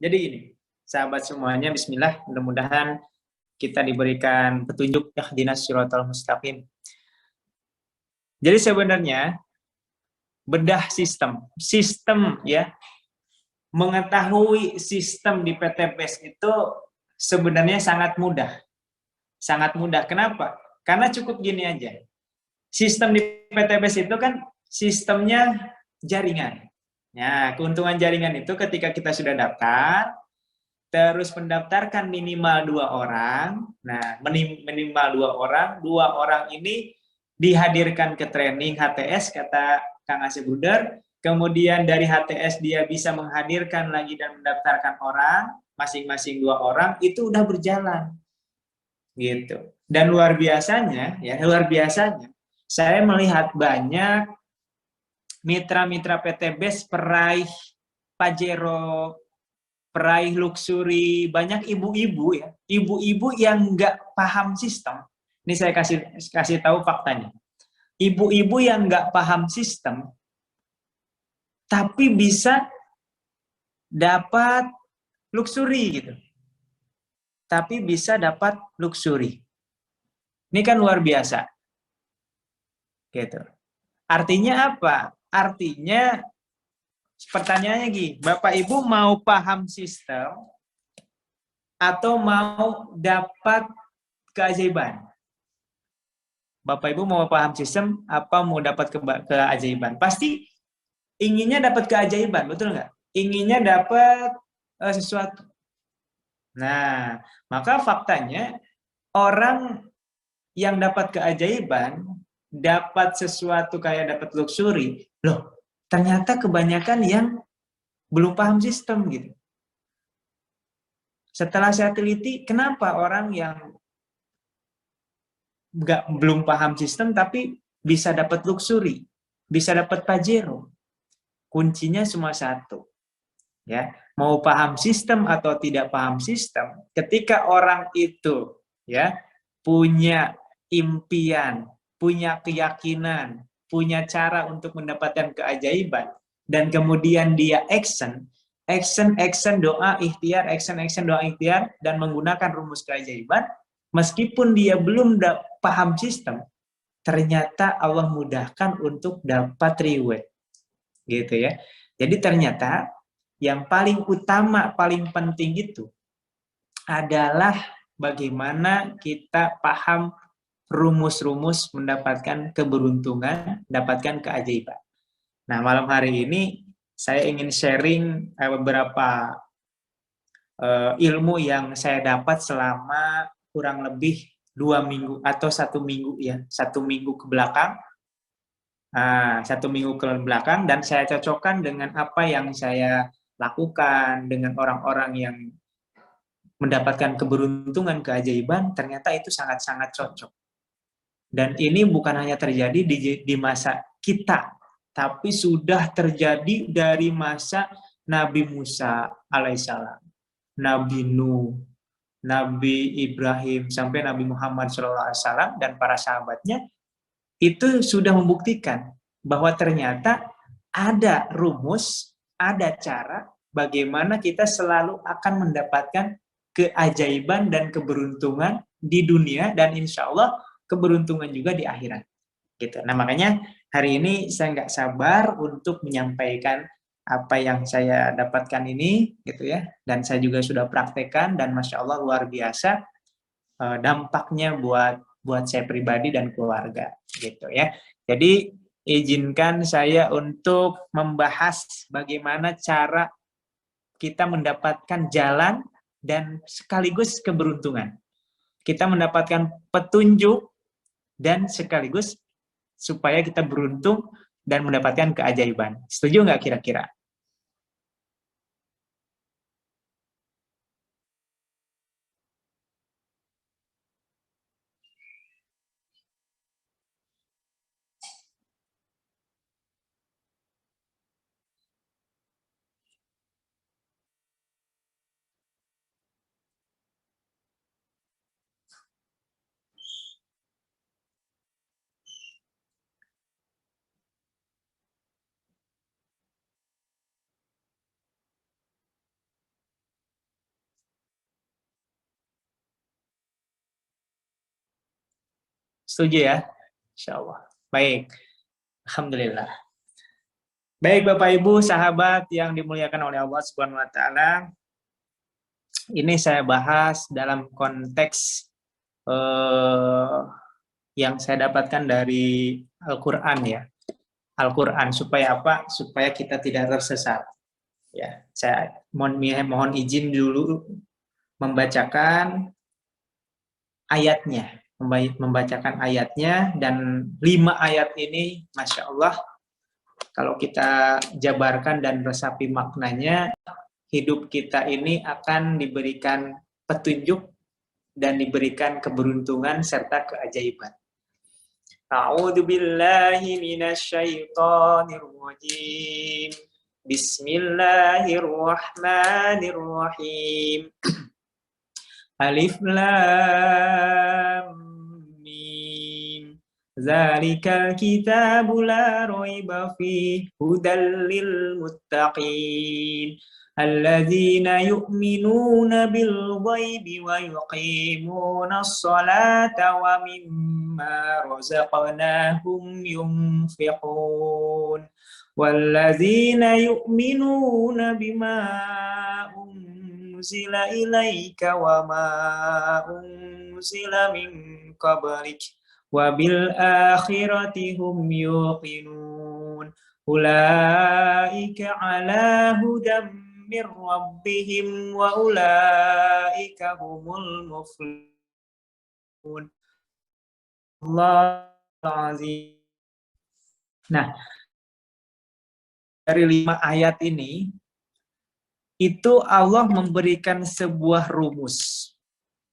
Jadi ini, sahabat semuanya, bismillah, mudah-mudahan kita diberikan petunjuk ihdinas siratal mustaqim. Jadi sebenarnya bedah sistem ya, mengetahui sistem di PTBS itu sebenarnya sangat mudah. Sangat mudah. Kenapa? Karena cukup gini aja. Sistem di PTBS itu kan sistemnya jaringan. Nah, keuntungan jaringan itu ketika kita sudah daftar, terus mendaftarkan minimal 2 orang. Nah, minimal 2 orang ini dihadirkan ke training HTS, kata Kang Asep Buder. Kemudian dari HTS dia bisa menghadirkan lagi dan mendaftarkan orang, masing-masing 2 orang, itu udah berjalan. Gitu. Dan luar biasanya, saya melihat banyak mitra-mitra PTBS peraih Pajero, peraih luxury, banyak ibu-ibu ya, ibu-ibu yang nggak paham sistem. Ini saya kasih tahu faktanya. Ibu-ibu yang nggak paham sistem, tapi bisa dapat luxury gitu. Tapi bisa dapat luxury. Ini kan luar biasa. Gitu. Artinya apa? Artinya pertanyaannya gini, Bapak Ibu mau paham sistem atau mau dapat keajaiban? Bapak Ibu mau paham sistem apa mau dapat keajaiban? Pasti inginnya dapat keajaiban, betul nggak? Inginnya dapat sesuatu. Nah, maka faktanya orang yang dapat keajaiban, dapat sesuatu kayak dapat luxury, loh, ternyata kebanyakan yang belum paham sistem gitu. Setelah saya teliti, kenapa orang yang belum paham sistem tapi bisa dapat luxury, bisa dapat Pajero? Kuncinya cuma satu, ya. Mau paham sistem atau tidak paham sistem, ketika orang itu ya punya impian, punya keyakinan, punya cara untuk mendapatkan keajaiban, dan kemudian dia action doa ikhtiar, action doa ikhtiar, dan menggunakan rumus keajaiban, meskipun dia belum paham sistem, ternyata Allah mudahkan untuk dapat reward. Gitu ya. Jadi ternyata yang paling utama, paling penting itu adalah bagaimana kita paham rumus-rumus mendapatkan keberuntungan, dapatkan keajaiban. Nah, malam hari ini saya ingin sharing beberapa ilmu yang saya dapat selama kurang lebih 2 minggu atau 1 minggu ya, 1 minggu ke belakang. 1 minggu ke belakang, dan saya cocokkan dengan apa yang saya lakukan dengan orang-orang yang mendapatkan keberuntungan, keajaiban, ternyata itu sangat-sangat cocok. Dan ini bukan hanya terjadi di masa kita, tapi sudah terjadi dari masa Nabi Musa alaihissalam, Nabi Nuh, Nabi Ibrahim, sampai Nabi Muhammad SAW dan para sahabatnya, itu sudah membuktikan bahwa ternyata ada rumus, ada cara bagaimana kita selalu akan mendapatkan keajaiban dan keberuntungan di dunia, dan insya Allah keberuntungan juga di akhirat. Gitu. Nah, makanya hari ini saya nggak sabar untuk menyampaikan apa yang saya dapatkan ini, gitu ya. Dan saya juga sudah praktekkan, dan masya Allah luar biasa dampaknya buat saya pribadi dan keluarga, gitu ya. Jadi izinkan saya untuk membahas bagaimana cara kita mendapatkan jalan dan sekaligus keberuntungan. Kita mendapatkan petunjuk dan sekaligus supaya kita beruntung dan mendapatkan keajaiban. Setuju nggak kira-kira? Setuju ya? Insya Allah. Baik. Alhamdulillah. Baik Bapak Ibu, sahabat yang dimuliakan oleh Allah Subhanahu wa taala. Ini saya bahas dalam konteks yang saya dapatkan dari Al-Qur'an ya. Al-Qur'an supaya apa? Supaya kita tidak tersesat. Ya, saya mohon izin dulu membacakan ayatnya, membacakan ayatnya, dan 5 ayat ini, Masya Allah, kalau kita jabarkan dan resapi maknanya, hidup kita ini akan diberikan petunjuk dan diberikan keberuntungan serta keajaiban. A'udzu billahi minasyaitonir rajim. Bismillahirrahmanirrahim. Alif Lam Mim. Zalikal kitabu la raiba fihi hudal lil muttaqin. Alladzina yu'minuna bil ghaibi wa yuqimuna as-salata wa mimma razaqnahum yunfiqun. Walladzina yu'minuna bima unzila ilaika wa ma unzila min qablik wa bil akhirati hum yuqinun. Ulaika ala hudam min rabbihim wa ulaika humul muflihun. Allahul azim. Nah, dari 5 ayat ini itu Allah memberikan sebuah rumus.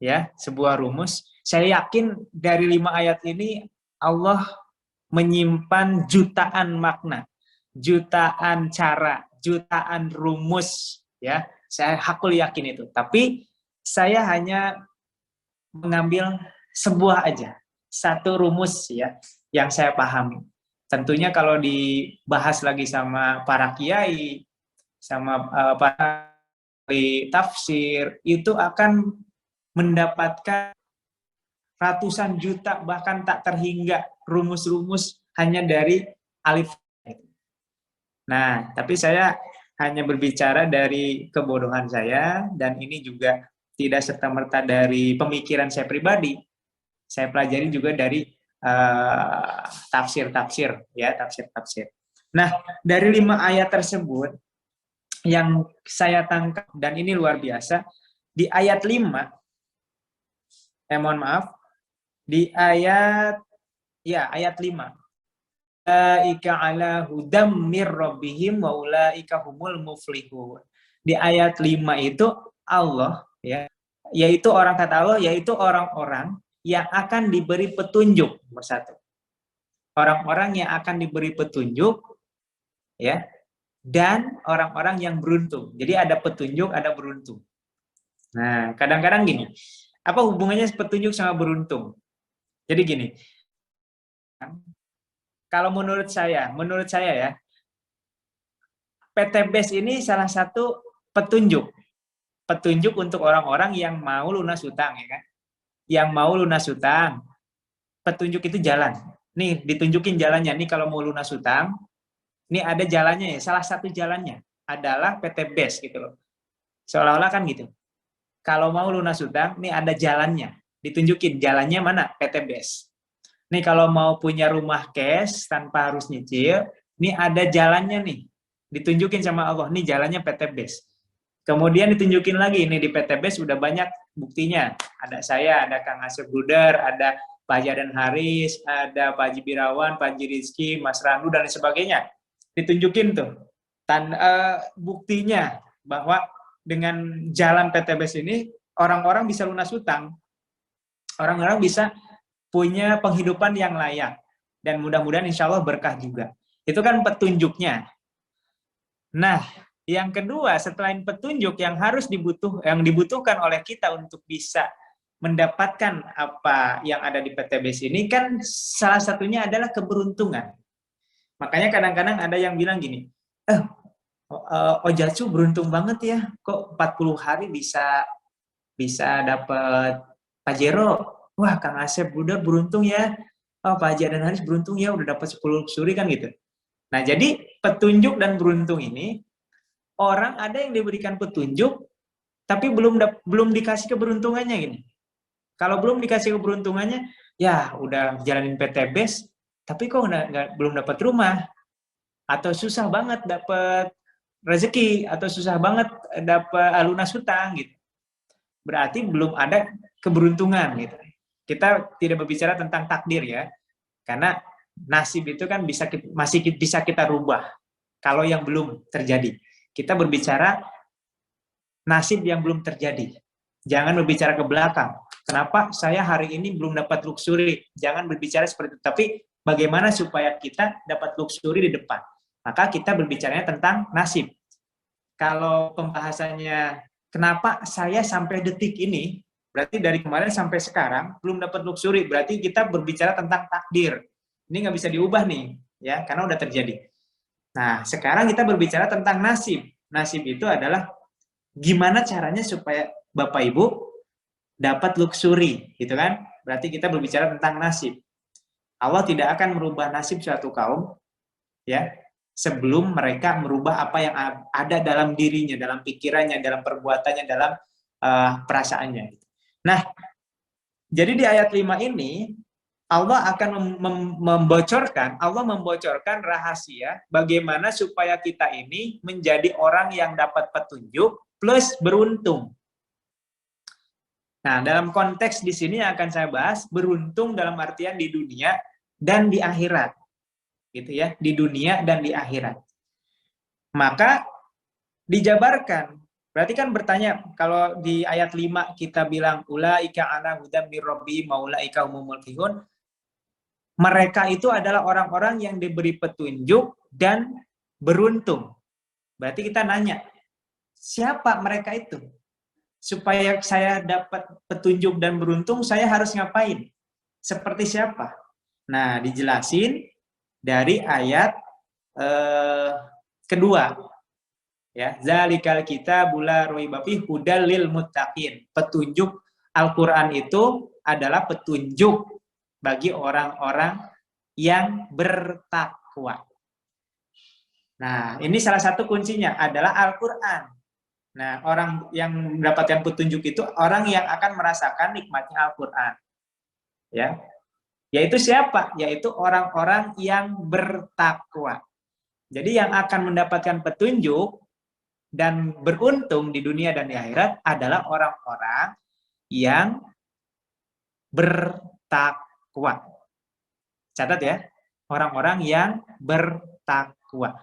Ya, sebuah rumus. Saya yakin dari 5 ayat ini Allah menyimpan jutaan makna, jutaan cara, jutaan rumus, ya. Saya hakul yakin itu. Tapi saya hanya mengambil sebuah aja, satu rumus ya yang saya pahami. Tentunya kalau dibahas lagi sama para kiai, sama para tafsir, itu akan mendapatkan ratusan juta bahkan tak terhingga rumus-rumus hanya dari alif. Nah, tapi saya hanya berbicara dari kebodohan saya, dan ini juga tidak serta-merta dari pemikiran saya pribadi. Saya pelajari juga dari tafsir-tafsir, ya, tafsir-tafsir. Nah, dari 5 ayat tersebut yang saya tangkap, dan ini luar biasa, di ayat 5, mohon maaf, di ayat 5. Ulaika ala hudam mir rabbihim wa ulaika humul muflihun. Di ayat 5 itu Allah, ya, yaitu orang, kata Allah, yaitu orang-orang yang akan diberi petunjuk. Nomor 1. Orang-orang yang akan diberi petunjuk, ya, dan orang-orang yang beruntung. Jadi ada petunjuk, ada beruntung. Nah, kadang-kadang gini, apa hubungannya petunjuk sama beruntung? Jadi gini, kalau menurut saya ya, PTBS ini salah satu petunjuk untuk orang-orang yang mau lunas hutang, ya kan? Yang mau lunas hutang, petunjuk itu jalan. Nih, ditunjukin jalannya. Nih kalau mau lunas hutang, nih ada jalannya ya. Salah satu jalannya adalah PTBS gitu loh. Seolah-olah kan gitu. Kalau mau lunas hutang, nih ada jalannya. Ditunjukin jalannya mana? PTBS. Nih kalau mau punya rumah cash tanpa harus nyicil, nih ada jalannya nih. Ditunjukin sama Allah, nih jalannya PTBS. Kemudian ditunjukin lagi, nih di PTBS udah banyak buktinya. Ada saya, ada Kang Asep Bruder, ada Pak Jadan Haris, ada Pak Haji Birawan, Pak Haji Rizky, Mas Randu, dan sebagainya. Ditunjukin tuh buktinya bahwa dengan jalan PTBS ini, orang-orang bisa lunas hutang. Orang-orang bisa punya penghidupan yang layak, dan mudah-mudahan insya Allah berkah juga. Itu kan petunjuknya. Nah, yang kedua, selain petunjuk yang dibutuhkan oleh kita untuk bisa mendapatkan apa yang ada di PTBS ini, kan salah satunya adalah keberuntungan. Makanya kadang-kadang ada yang bilang gini, Ojacu beruntung banget ya, kok 40 hari bisa dapat Pajero. Wah, Kang Asep udah beruntung ya, oh Pak Haji dan Haris beruntung ya udah dapat 10 luxury kan gitu. Nah, jadi petunjuk dan beruntung ini, orang ada yang diberikan petunjuk, tapi belum dikasih keberuntungannya gini. Kalau belum dikasih keberuntungannya, ya udah jalanin PTBS, tapi kok belum dapat rumah, atau susah banget dapat rezeki, atau susah banget dapat lunas hutang gitu. Berarti belum ada keberuntungan gitu. Kita tidak berbicara tentang takdir ya, karena nasib itu kan masih bisa kita rubah kalau yang belum terjadi. Kita berbicara nasib yang belum terjadi. Jangan berbicara ke belakang. Kenapa saya hari ini belum dapat luxury? Jangan berbicara seperti itu. Tapi bagaimana supaya kita dapat luxury di depan? Maka kita berbicaranya tentang nasib. Kalau pembahasannya kenapa saya sampai detik ini, berarti dari kemarin sampai sekarang belum dapat luxury. Berarti kita berbicara tentang takdir. Ini nggak bisa diubah nih, ya, karena udah terjadi. Nah, sekarang kita berbicara tentang nasib. Nasib itu adalah gimana caranya supaya Bapak Ibu dapat luxury, gitu kan? Berarti kita berbicara tentang nasib. Allah tidak akan merubah nasib suatu kaum, ya, sebelum mereka merubah apa yang ada dalam dirinya, dalam pikirannya, dalam perbuatannya, dalam perasaannya. Nah, jadi di ayat 5 ini, Allah akan membocorkan rahasia bagaimana supaya kita ini menjadi orang yang dapat petunjuk plus beruntung. Nah, dalam konteks di sini akan saya bahas beruntung dalam artian di dunia dan di akhirat. Gitu ya, di dunia dan di akhirat. Maka dijabarkan. Berarti kan bertanya, kalau di ayat 5 kita bilang ulaika ala hudam mir rabbihim wa ulaika humul muflihun, mereka itu adalah orang-orang yang diberi petunjuk dan beruntung. Berarti kita nanya, siapa mereka itu? Supaya saya dapat petunjuk dan beruntung, saya harus ngapain? Seperti siapa? Nah, dijelasin dari ayat kedua. Ya, zalikal kitabul la raiba fihi hudal lil muttaqin. Petunjuk Al-Qur'an itu adalah petunjuk bagi orang-orang yang bertakwa. Nah, ini salah satu kuncinya adalah Al-Qur'an. Nah, orang yang mendapatkan petunjuk itu orang yang akan merasakan nikmatnya Al-Qur'an. Ya. Yaitu siapa? Yaitu orang-orang yang bertakwa. Jadi yang akan mendapatkan petunjuk dan beruntung di dunia dan di akhirat adalah orang-orang yang bertakwa. Catat ya, orang-orang yang bertakwa.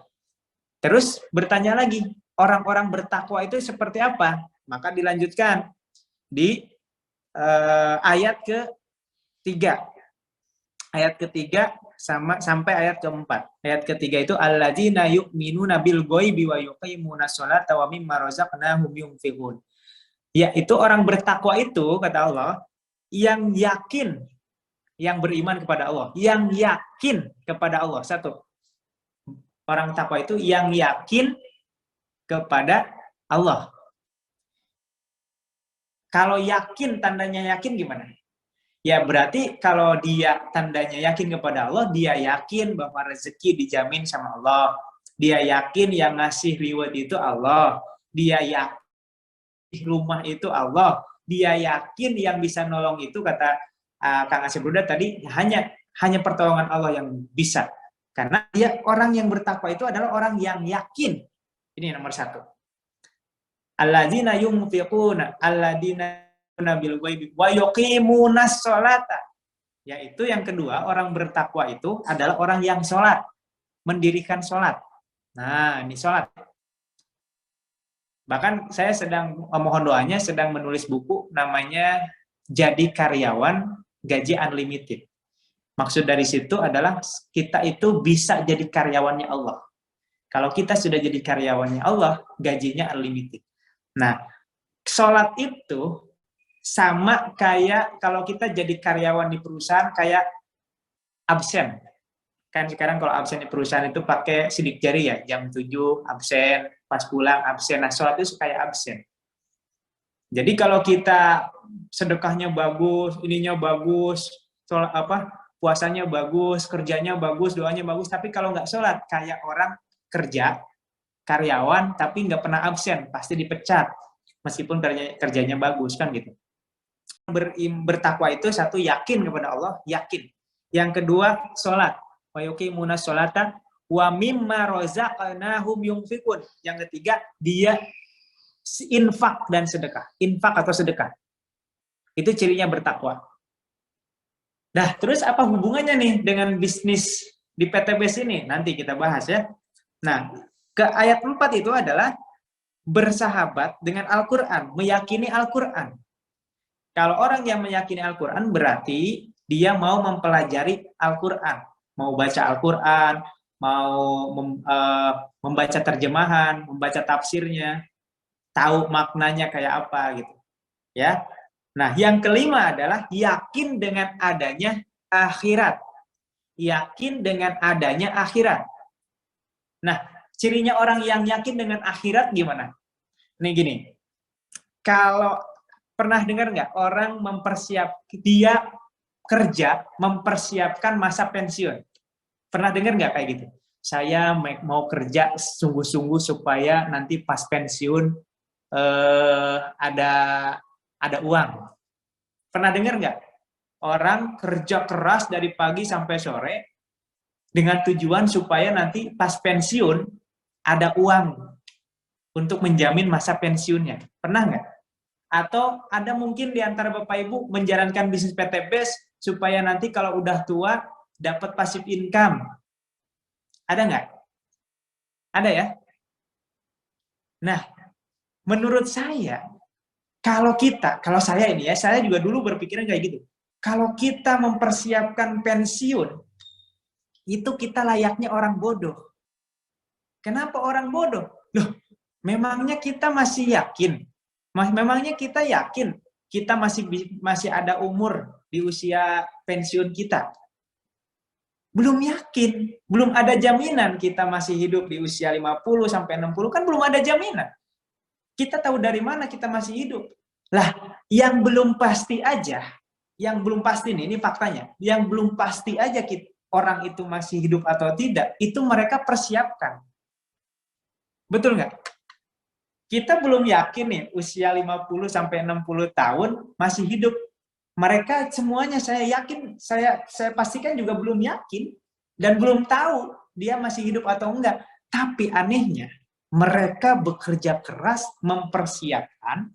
Terus bertanya lagi, orang-orang bertakwa itu seperti apa? Maka dilanjutkan di ayat ketiga. Ayat ketiga sampai ayat keempat. Ayat ketiga itu alladzina yu'minuna bil ghaibi wa yuqimunas sholata wa mimma razaqnahum yunfiqun. Yaitu orang bertakwa itu, kata Allah, yang yakin, yang beriman kepada Allah, yang yakin kepada Allah. Satu, orang takwa itu yang yakin kepada Allah. Kalau yakin, tandanya yakin gimana? Ya berarti kalau dia tandanya yakin kepada Allah, dia yakin bahwa rezeki dijamin sama Allah. Dia yakin yang ngasih reward itu Allah. Dia yakin rumah itu Allah. Dia yakin yang bisa nolong itu, kata Kang Asep Bruda tadi, hanya pertolongan Allah yang bisa. Karena dia orang yang bertakwa itu adalah orang yang yakin. Ini nomor satu. Alladzina yunfiquna alladzina bil ghaibi wa yuqimunas sholata. Yaitu yang kedua, orang bertakwa itu adalah orang yang sholat, mendirikan sholat. Nah, ini sholat. Bahkan saya sedang mohon doanya, sedang menulis buku namanya Jadi Karyawan Gaji Unlimited. Maksud dari situ adalah kita itu bisa jadi karyawannya Allah. Kalau kita sudah jadi karyawannya Allah, gajinya unlimited. Nah, sholat itu sama kayak kalau kita jadi karyawan di perusahaan, kayak absen. Kan sekarang kalau absen di perusahaan itu pakai sidik jari ya, jam 7 absen, pas pulang absen. Nah, sholat itu kayak absen. Jadi kalau kita sedekahnya bagus, ininya bagus, sholat puasanya bagus, kerjanya bagus, doanya bagus, tapi kalau nggak sholat, kayak orang kerja, karyawan, tapi nggak pernah absen, pasti dipecat, meskipun kerjanya bagus, kan gitu. Bertakwa itu satu, yakin kepada Allah, yakin. Yang kedua, sholat. Wa yuqimuna sholata wa mimma razaqnahum yunfikun. Yang ketiga, dia infak dan sedekah. Infak atau sedekah. Itu cirinya bertakwa. Nah, terus apa hubungannya nih dengan bisnis di PTBS ini? Nanti kita bahas ya. Nah, ke ayat 4 itu adalah bersahabat dengan Al-Quran, meyakini Al-Quran. Kalau orang yang meyakini Al-Quran berarti dia mau mempelajari Al-Quran. Mau baca Al-Quran, mau membaca terjemahan, membaca tafsirnya, tahu maknanya kayak apa gitu. Ya. Nah, yang kelima adalah yakin dengan adanya akhirat. Yakin dengan adanya akhirat. Nah, cirinya orang yang yakin dengan akhirat gimana? Nih gini, kalau pernah dengar nggak orang dia kerja mempersiapkan masa pensiun? Pernah dengar nggak kayak gitu? Saya mau kerja sungguh-sungguh supaya nanti pas pensiun ada uang. Pernah dengar nggak? Orang kerja keras dari pagi sampai sore dengan tujuan supaya nanti pas pensiun ada uang untuk menjamin masa pensiunnya. Pernah nggak? Atau ada mungkin di antara Bapak Ibu menjalankan bisnis PTBS supaya nanti kalau udah tua dapat passive income. Ada nggak? Ada ya? Nah, menurut saya, kalau saya ini ya, saya juga dulu berpikiran kayak gitu. Kalau kita mempersiapkan pensiun, itu kita layaknya orang bodoh. Kenapa orang bodoh? Loh, memangnya kita masih yakin? Memangnya kita yakin kita masih ada umur di usia pensiun kita? Belum yakin, belum ada jaminan kita masih hidup di usia 50 sampai 60, kan belum ada jaminan. Kita tahu dari mana kita masih hidup? Lah, yang belum pasti aja, yang belum pasti ini faktanya, yang belum pasti aja orang itu masih hidup atau tidak, itu mereka persiapkan. Betul nggak? Kita belum yakin nih, usia 50 sampai 60 tahun masih hidup. Mereka semuanya saya yakin, saya pastikan juga belum yakin dan belum tahu dia masih hidup atau enggak. Tapi anehnya, mereka bekerja keras mempersiapkan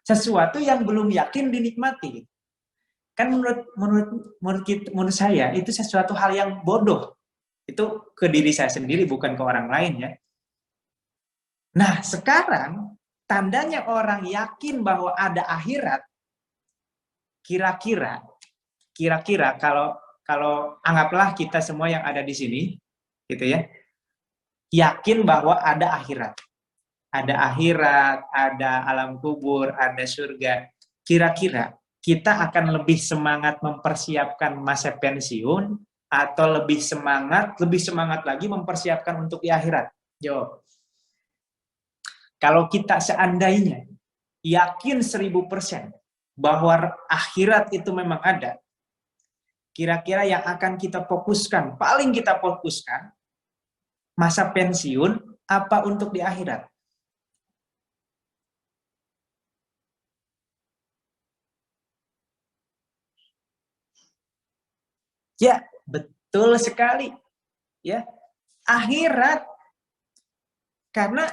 sesuatu yang belum yakin dinikmati. Kan menurut saya itu sesuatu hal yang bodoh. Itu ke diri saya sendiri, bukan ke orang lain ya. Nah, sekarang tandanya orang yakin bahwa ada akhirat, kira-kira kalau anggaplah kita semua yang ada di sini, gitu ya, yakin bahwa ada akhirat. Ada akhirat, ada alam kubur, ada surga. Kira-kira kita akan lebih semangat mempersiapkan masa pensiun atau lebih semangat lagi mempersiapkan untuk di akhirat? Jawab. Kalau kita seandainya yakin 1000% bahwa akhirat itu memang ada, kira-kira yang akan kita fokuskan, paling kita fokuskan, masa pensiun apa untuk di akhirat? Ya, betul sekali. Ya, akhirat. Karena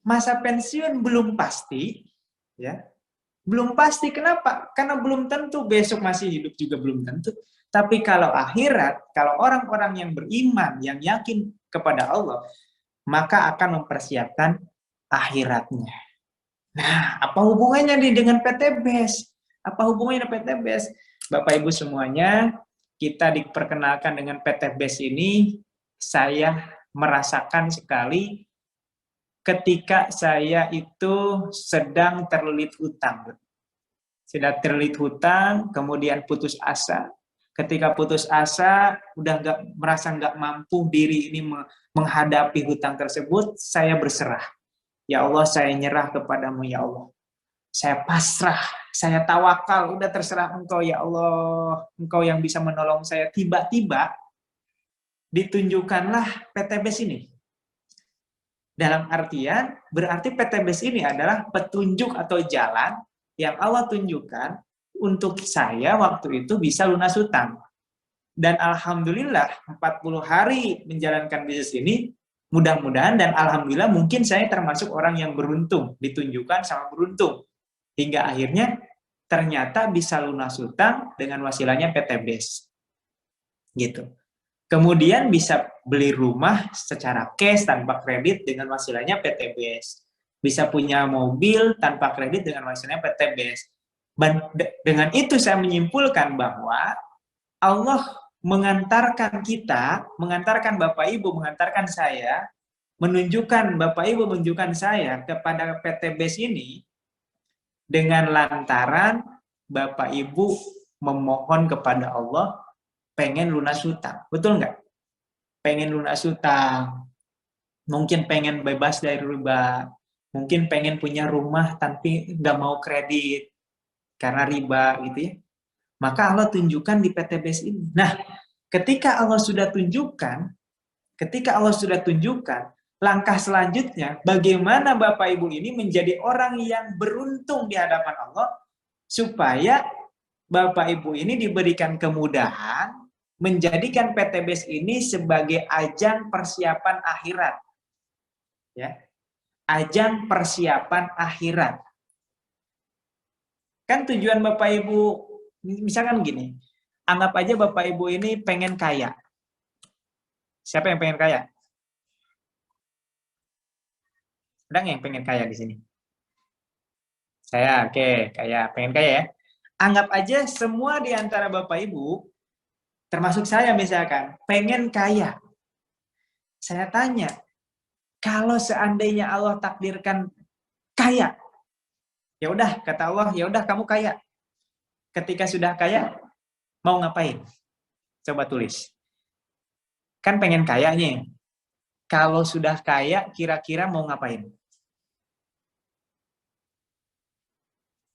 masa pensiun belum pasti, ya. Belum pasti, kenapa? Karena belum tentu besok masih hidup juga belum tentu. Tapi kalau akhirat, kalau orang-orang yang beriman, yang yakin kepada Allah, maka akan mempersiapkan akhiratnya. Nah, apa hubungannya nih dengan PTBS? Apa hubungannya dengan PTBS? Bapak Ibu semuanya, kita diperkenalkan dengan PTBS ini, saya merasakan sekali ketika saya itu sedang terlilit hutang. Sedang terlilit hutang, kemudian putus asa. Ketika putus asa, udah merasa nggak mampu diri ini menghadapi hutang tersebut, saya berserah. Ya Allah, saya nyerah kepadamu ya Allah. Saya pasrah, saya tawakal, udah terserah Engkau ya Allah, Engkau yang bisa menolong saya. Tiba-tiba ditunjukkanlah PTBS ini. Dalam artian, berarti PTBS ini adalah petunjuk atau jalan yang Allah tunjukkan untuk saya waktu itu bisa lunas hutang. Dan alhamdulillah 40 hari menjalankan bisnis ini, mudah-mudahan dan alhamdulillah mungkin saya termasuk orang yang beruntung, ditunjukkan sama beruntung. Hingga akhirnya ternyata bisa lunas hutang dengan wasilahnya PTBS. Gitu. Kemudian bisa beli rumah secara cash tanpa kredit dengan wasilahnya PTBS. Bisa punya mobil tanpa kredit dengan wasilahnya PTBS. Dengan itu saya menyimpulkan bahwa Allah mengantarkan kita, mengantarkan Bapak Ibu, mengantarkan saya, menunjukkan Bapak Ibu, menunjukkan saya kepada PTBS ini dengan lantaran Bapak Ibu memohon kepada Allah pengen lunas hutang. Betul nggak? Pengen lunas hutang, mungkin pengen bebas dari riba, mungkin pengen punya rumah tapi nggak mau kredit karena riba gitu ya. Maka Allah tunjukkan di PTBS ini. Nah, ketika Allah sudah tunjukkan, langkah selanjutnya bagaimana Bapak Ibu ini menjadi orang yang beruntung di hadapan Allah supaya Bapak Ibu ini diberikan kemudahan menjadikan PTBS ini sebagai ajang persiapan akhirat. Ya. Ajang persiapan akhirat. Kan tujuan Bapak Ibu, misalkan gini, anggap aja Bapak Ibu ini pengen kaya. Siapa yang pengen kaya? Ada nggak yang pengen kaya di sini? Saya, oke, kaya, pengen kaya ya. Anggap aja semua di antara Bapak Ibu, termasuk saya misalkan, pengen kaya. Saya tanya, kalau seandainya Allah takdirkan kaya, ya udah kata Allah, ya udah kamu kaya. Ketika sudah kaya, mau ngapain? Coba tulis. Kan pengen kaya nih. Kalau sudah kaya, kira-kira mau ngapain?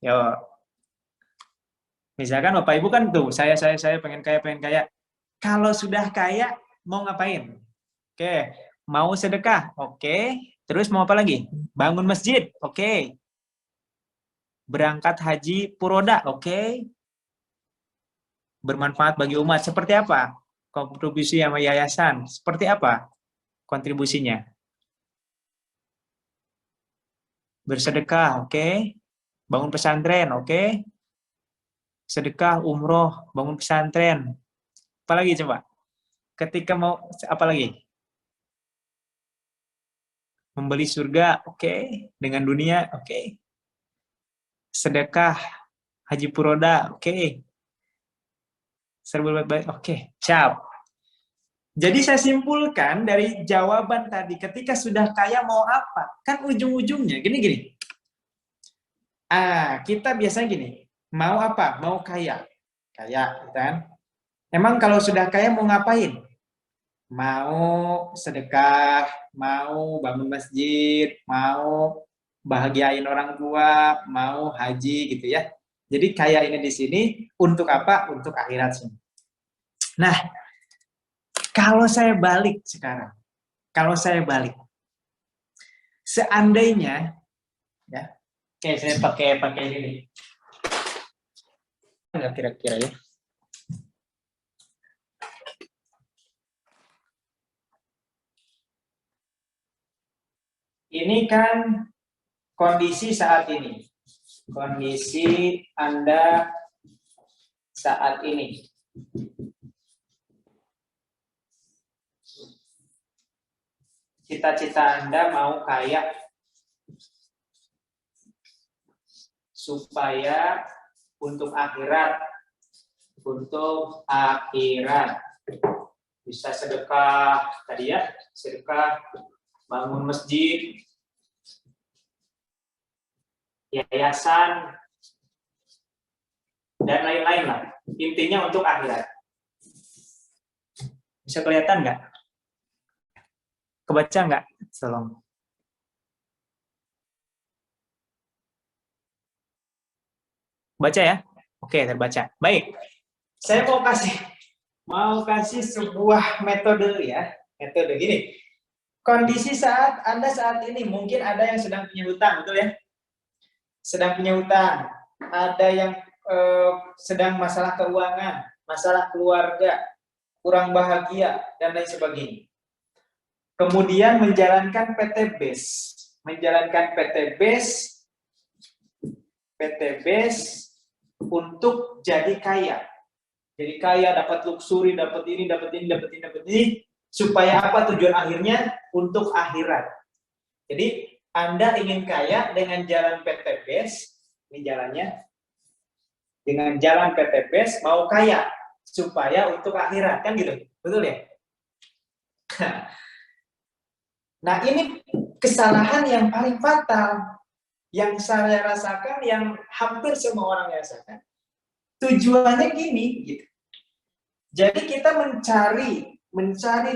Yo, misalkan Bapak Ibu kan tuh, saya pengen kaya. Kalau sudah kaya, mau ngapain? Oke, mau sedekah? Oke. Terus mau apa lagi? Bangun masjid? Oke. Berangkat haji puroda? Oke. Bermanfaat bagi umat. Seperti apa? Kontribusi sama yayasan. Seperti apa kontribusinya? Bersedekah, oke. Bangun pesantren, oke. Sedekah, umroh, bangun pesantren. Apalagi coba? Ketika mau, apalagi? Membeli surga, oke. Dengan dunia, oke. Sedekah, haji puroda, oke. Serba baik, oke. Siap. Jadi saya simpulkan dari jawaban tadi, ketika sudah kaya mau apa? Kan ujung-ujungnya, gini-gini. Kita biasanya gini, mau apa? Mau kaya. Kaya, kan? Emang kalau sudah kaya mau ngapain? Mau sedekah, mau bangun masjid, mau bahagiain orang tua, mau haji gitu ya. Jadi kaya ini di sini untuk apa? Untuk akhirat sini. Nah, kalau saya balik sekarang, seandainya ya, kayak saya pakai ini, nggak kira-kira ya? Ini kan kondisi saat ini. Kondisi Anda saat ini. Cita-cita Anda mau kaya supaya untuk akhirat. Untuk akhirat. Bisa sedekah tadi ya, sedekah, bangun masjid, yayasan, dan lain-lain lah. Intinya untuk akhirat. Bisa kelihatan nggak? Kebaca nggak? Tolong. Baca ya? Oke, terbaca. Baik. Saya mau kasih sebuah metode ya. Metode gini. Kondisi Anda saat ini mungkin ada yang sedang punya hutang, betul ya? Sedang punya hutang, ada yang sedang masalah keuangan, masalah keluarga, kurang bahagia, dan lain sebagainya. Kemudian menjalankan PT BES untuk jadi kaya. Jadi kaya, dapat luxury, dapat ini, supaya apa tujuan akhirnya? Untuk akhirat. Jadi Anda ingin kaya dengan jalan PT BES, ini jalannya. Dengan jalan PT BES mau kaya supaya untuk akhirat, kan gitu. Betul ya? Nah, ini kesalahan yang paling fatal yang saya rasakan, yang hampir semua orang rasakan. Tujuannya gini gitu. Jadi kita mencari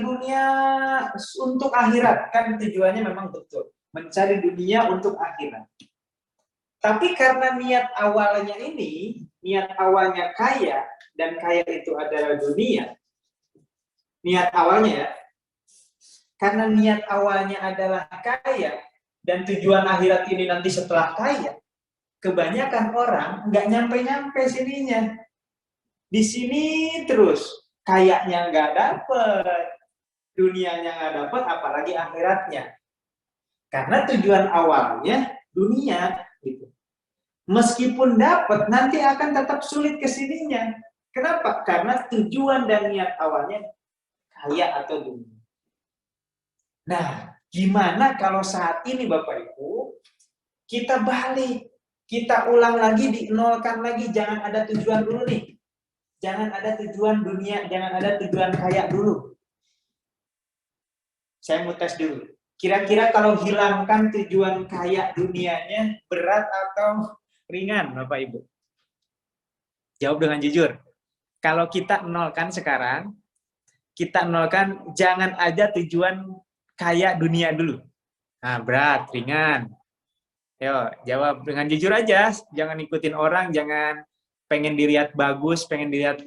dunia untuk akhirat, kan tujuannya memang betul. Mencari dunia untuk akhirat. Tapi karena niat awalnya kaya, dan kaya itu adalah dunia. Niat awalnya ya. Karena niat awalnya adalah kaya, dan tujuan akhirat ini nanti setelah kaya, kebanyakan orang nggak nyampe-nyampe sininya. Di sini terus, kayaknya nggak dapet, dunianya nggak dapet, apalagi akhiratnya. Karena tujuan awalnya dunia, gitu. Meskipun dapat, nanti akan tetap sulit kesininya. Kenapa? Karena tujuan dan niat awalnya kaya atau dunia. Nah, gimana kalau saat ini Bapak Ibu, kita balik, kita ulang lagi, dinolkan lagi, jangan ada tujuan dulu nih. Jangan ada tujuan dunia, jangan ada tujuan kaya dulu. Saya mau tes dulu. Kira-kira kalau hilangkan tujuan kaya dunianya, berat atau ringan Bapak Ibu? Jawab dengan jujur. Kalau kita nolkan sekarang, kita nolkan, jangan ada tujuan kaya dunia dulu. Nah, berat, ringan. Yo, jawab dengan jujur aja, jangan ikutin orang, jangan pengen dilihat bagus, pengen dilihat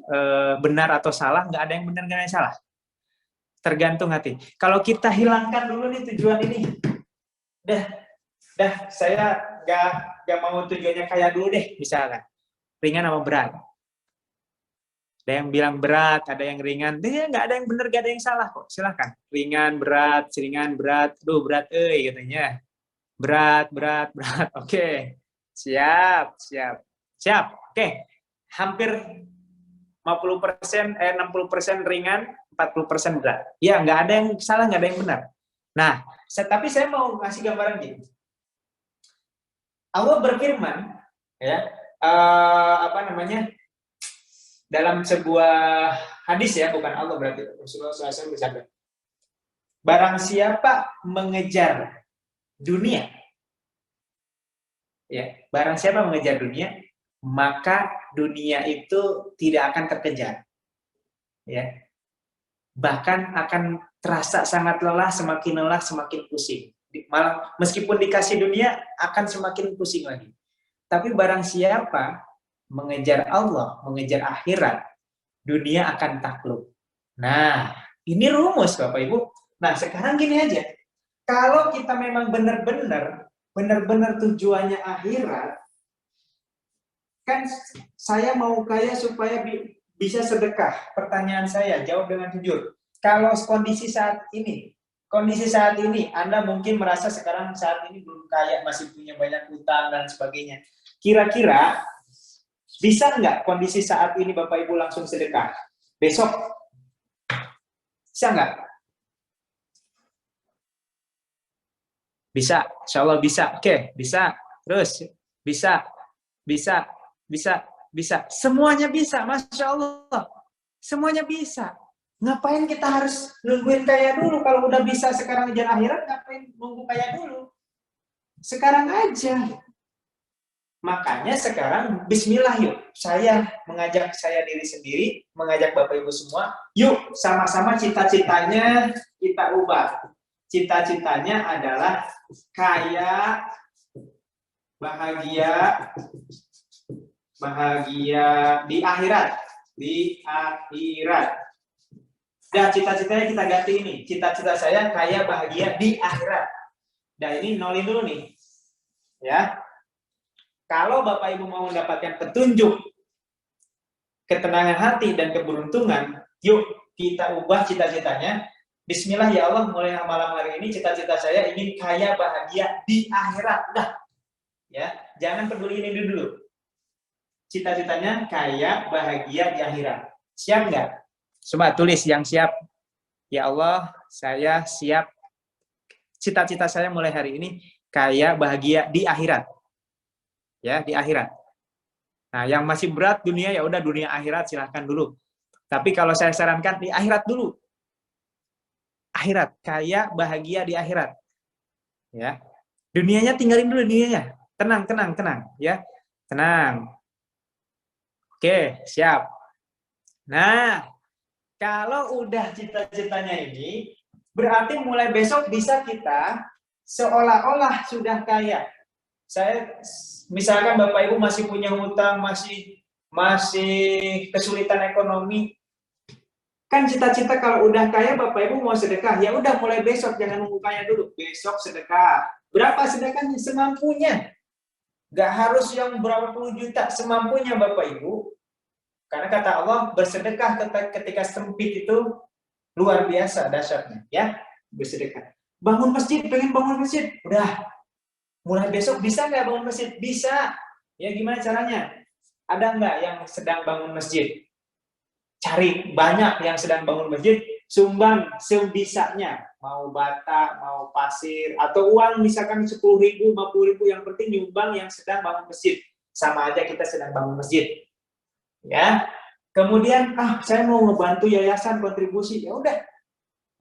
benar atau salah, nggak ada yang benar, nggak ada yang salah. Tergantung hati. Kalau kita hilangkan dulu nih tujuan ini, dah saya nggak mau tujuannya kaya dulu deh, misalkan. Ringan sama berat. Ada yang bilang berat, ada yang ringan. Nggak ada yang benar, nggak ada yang salah kok. Silahkan. Ringan, berat, duh berat, katanya. Berat. Oke. Siap. Oke. Hampir 60% ringan, 40% berat. Ya, nggak ada yang salah, nggak ada yang benar. Nah, tapi saya mau ngasih gambaran gini. Allah berfirman, ya, dalam sebuah hadis ya, bukan Allah berarti, Rasulullah SAW bersabda, barang siapa mengejar dunia, ya, barang siapa mengejar dunia, maka dunia itu tidak akan terkejar, ya, bahkan akan terasa sangat lelah, semakin pusing. Malah meskipun dikasih dunia akan semakin pusing lagi. Tapi barang siapa mengejar Allah, mengejar akhirat, dunia akan takluk. Nah, ini rumus Bapak Ibu. Nah, sekarang gini aja. Kalau kita memang benar-benar tujuannya akhirat, kan saya mau kaya supaya bisa sedekah. Pertanyaan saya, jawab dengan jujur. Kalau kondisi saat ini, Anda mungkin merasa sekarang saat ini belum kaya, masih punya banyak utang dan sebagainya. Kira-kira bisa nggak kondisi saat ini Bapak Ibu langsung sedekah? Besok? Bisa nggak? Bisa, insya Allah bisa. Oke, bisa. Terus, bisa. Semuanya bisa, Masya Allah. Semuanya bisa. Ngapain kita harus nungguin kaya dulu? Kalau udah bisa sekarang ngejar akhirat, ngapain nunggu kaya dulu? Sekarang aja. Makanya sekarang bismillah yuk. Saya mengajak saya diri sendiri, mengajak Bapak Ibu semua, yuk sama-sama cita-citanya kita ubah. Cita-citanya adalah kaya, bahagia, bahagia di akhirat. Di akhirat. Dan cita-citanya kita ganti ini. Cita-cita saya kaya bahagia di akhirat. Dan ini nolin dulu nih. Ya. Kalau Bapak Ibu mau mendapatkan petunjuk, ketenangan hati dan keberuntungan, yuk kita ubah cita-citanya. Bismillah ya Allah, mulai malam hari ini cita-cita saya ingin kaya bahagia di akhirat. Udah. Ya, jangan peduli ini dulu. Cita-citanya kaya bahagia di akhirat. Siap nggak? Coba tulis yang siap. Ya Allah, saya siap. Cita-cita saya mulai hari ini kaya bahagia di akhirat. Ya, di akhirat. Nah, yang masih berat dunia ya udah dunia akhirat silahkan dulu. Tapi kalau saya sarankan di akhirat dulu. Akhirat, kaya bahagia di akhirat. Ya. Dunianya tinggalin dulu dunianya. Tenang, tenang, tenang, ya. Tenang. Oke, siap. Nah, kalau udah cita-citanya ini, berarti mulai besok bisa kita seolah-olah sudah kaya. Saya misalkan Bapak Ibu masih punya hutang, masih kesulitan ekonomi, kan cita-cita kalau udah kaya Bapak Ibu mau sedekah, ya udah mulai besok jangan nunggu kaya dulu, besok sedekah. Berapa sedekahnya? Semampunya. Gak harus yang berapa puluh juta, semampunya Bapak Ibu. Karena kata Allah bersedekah ketika sempit itu luar biasa dahsyatnya, ya bersedekah. Bangun masjid, pengen bangun masjid, udah. Mulai besok bisa nggak bangun masjid? Bisa. Ya gimana caranya? Ada nggak yang sedang bangun masjid? Cari banyak yang sedang bangun masjid, sumbang sebisanya. Mau bata, mau pasir, atau uang misalkan 10.000, 50.000, yang penting nyumbang yang sedang bangun masjid. Sama aja kita sedang bangun masjid. Ya. Kemudian, saya mau ngebantu yayasan kontribusi. Ya udah.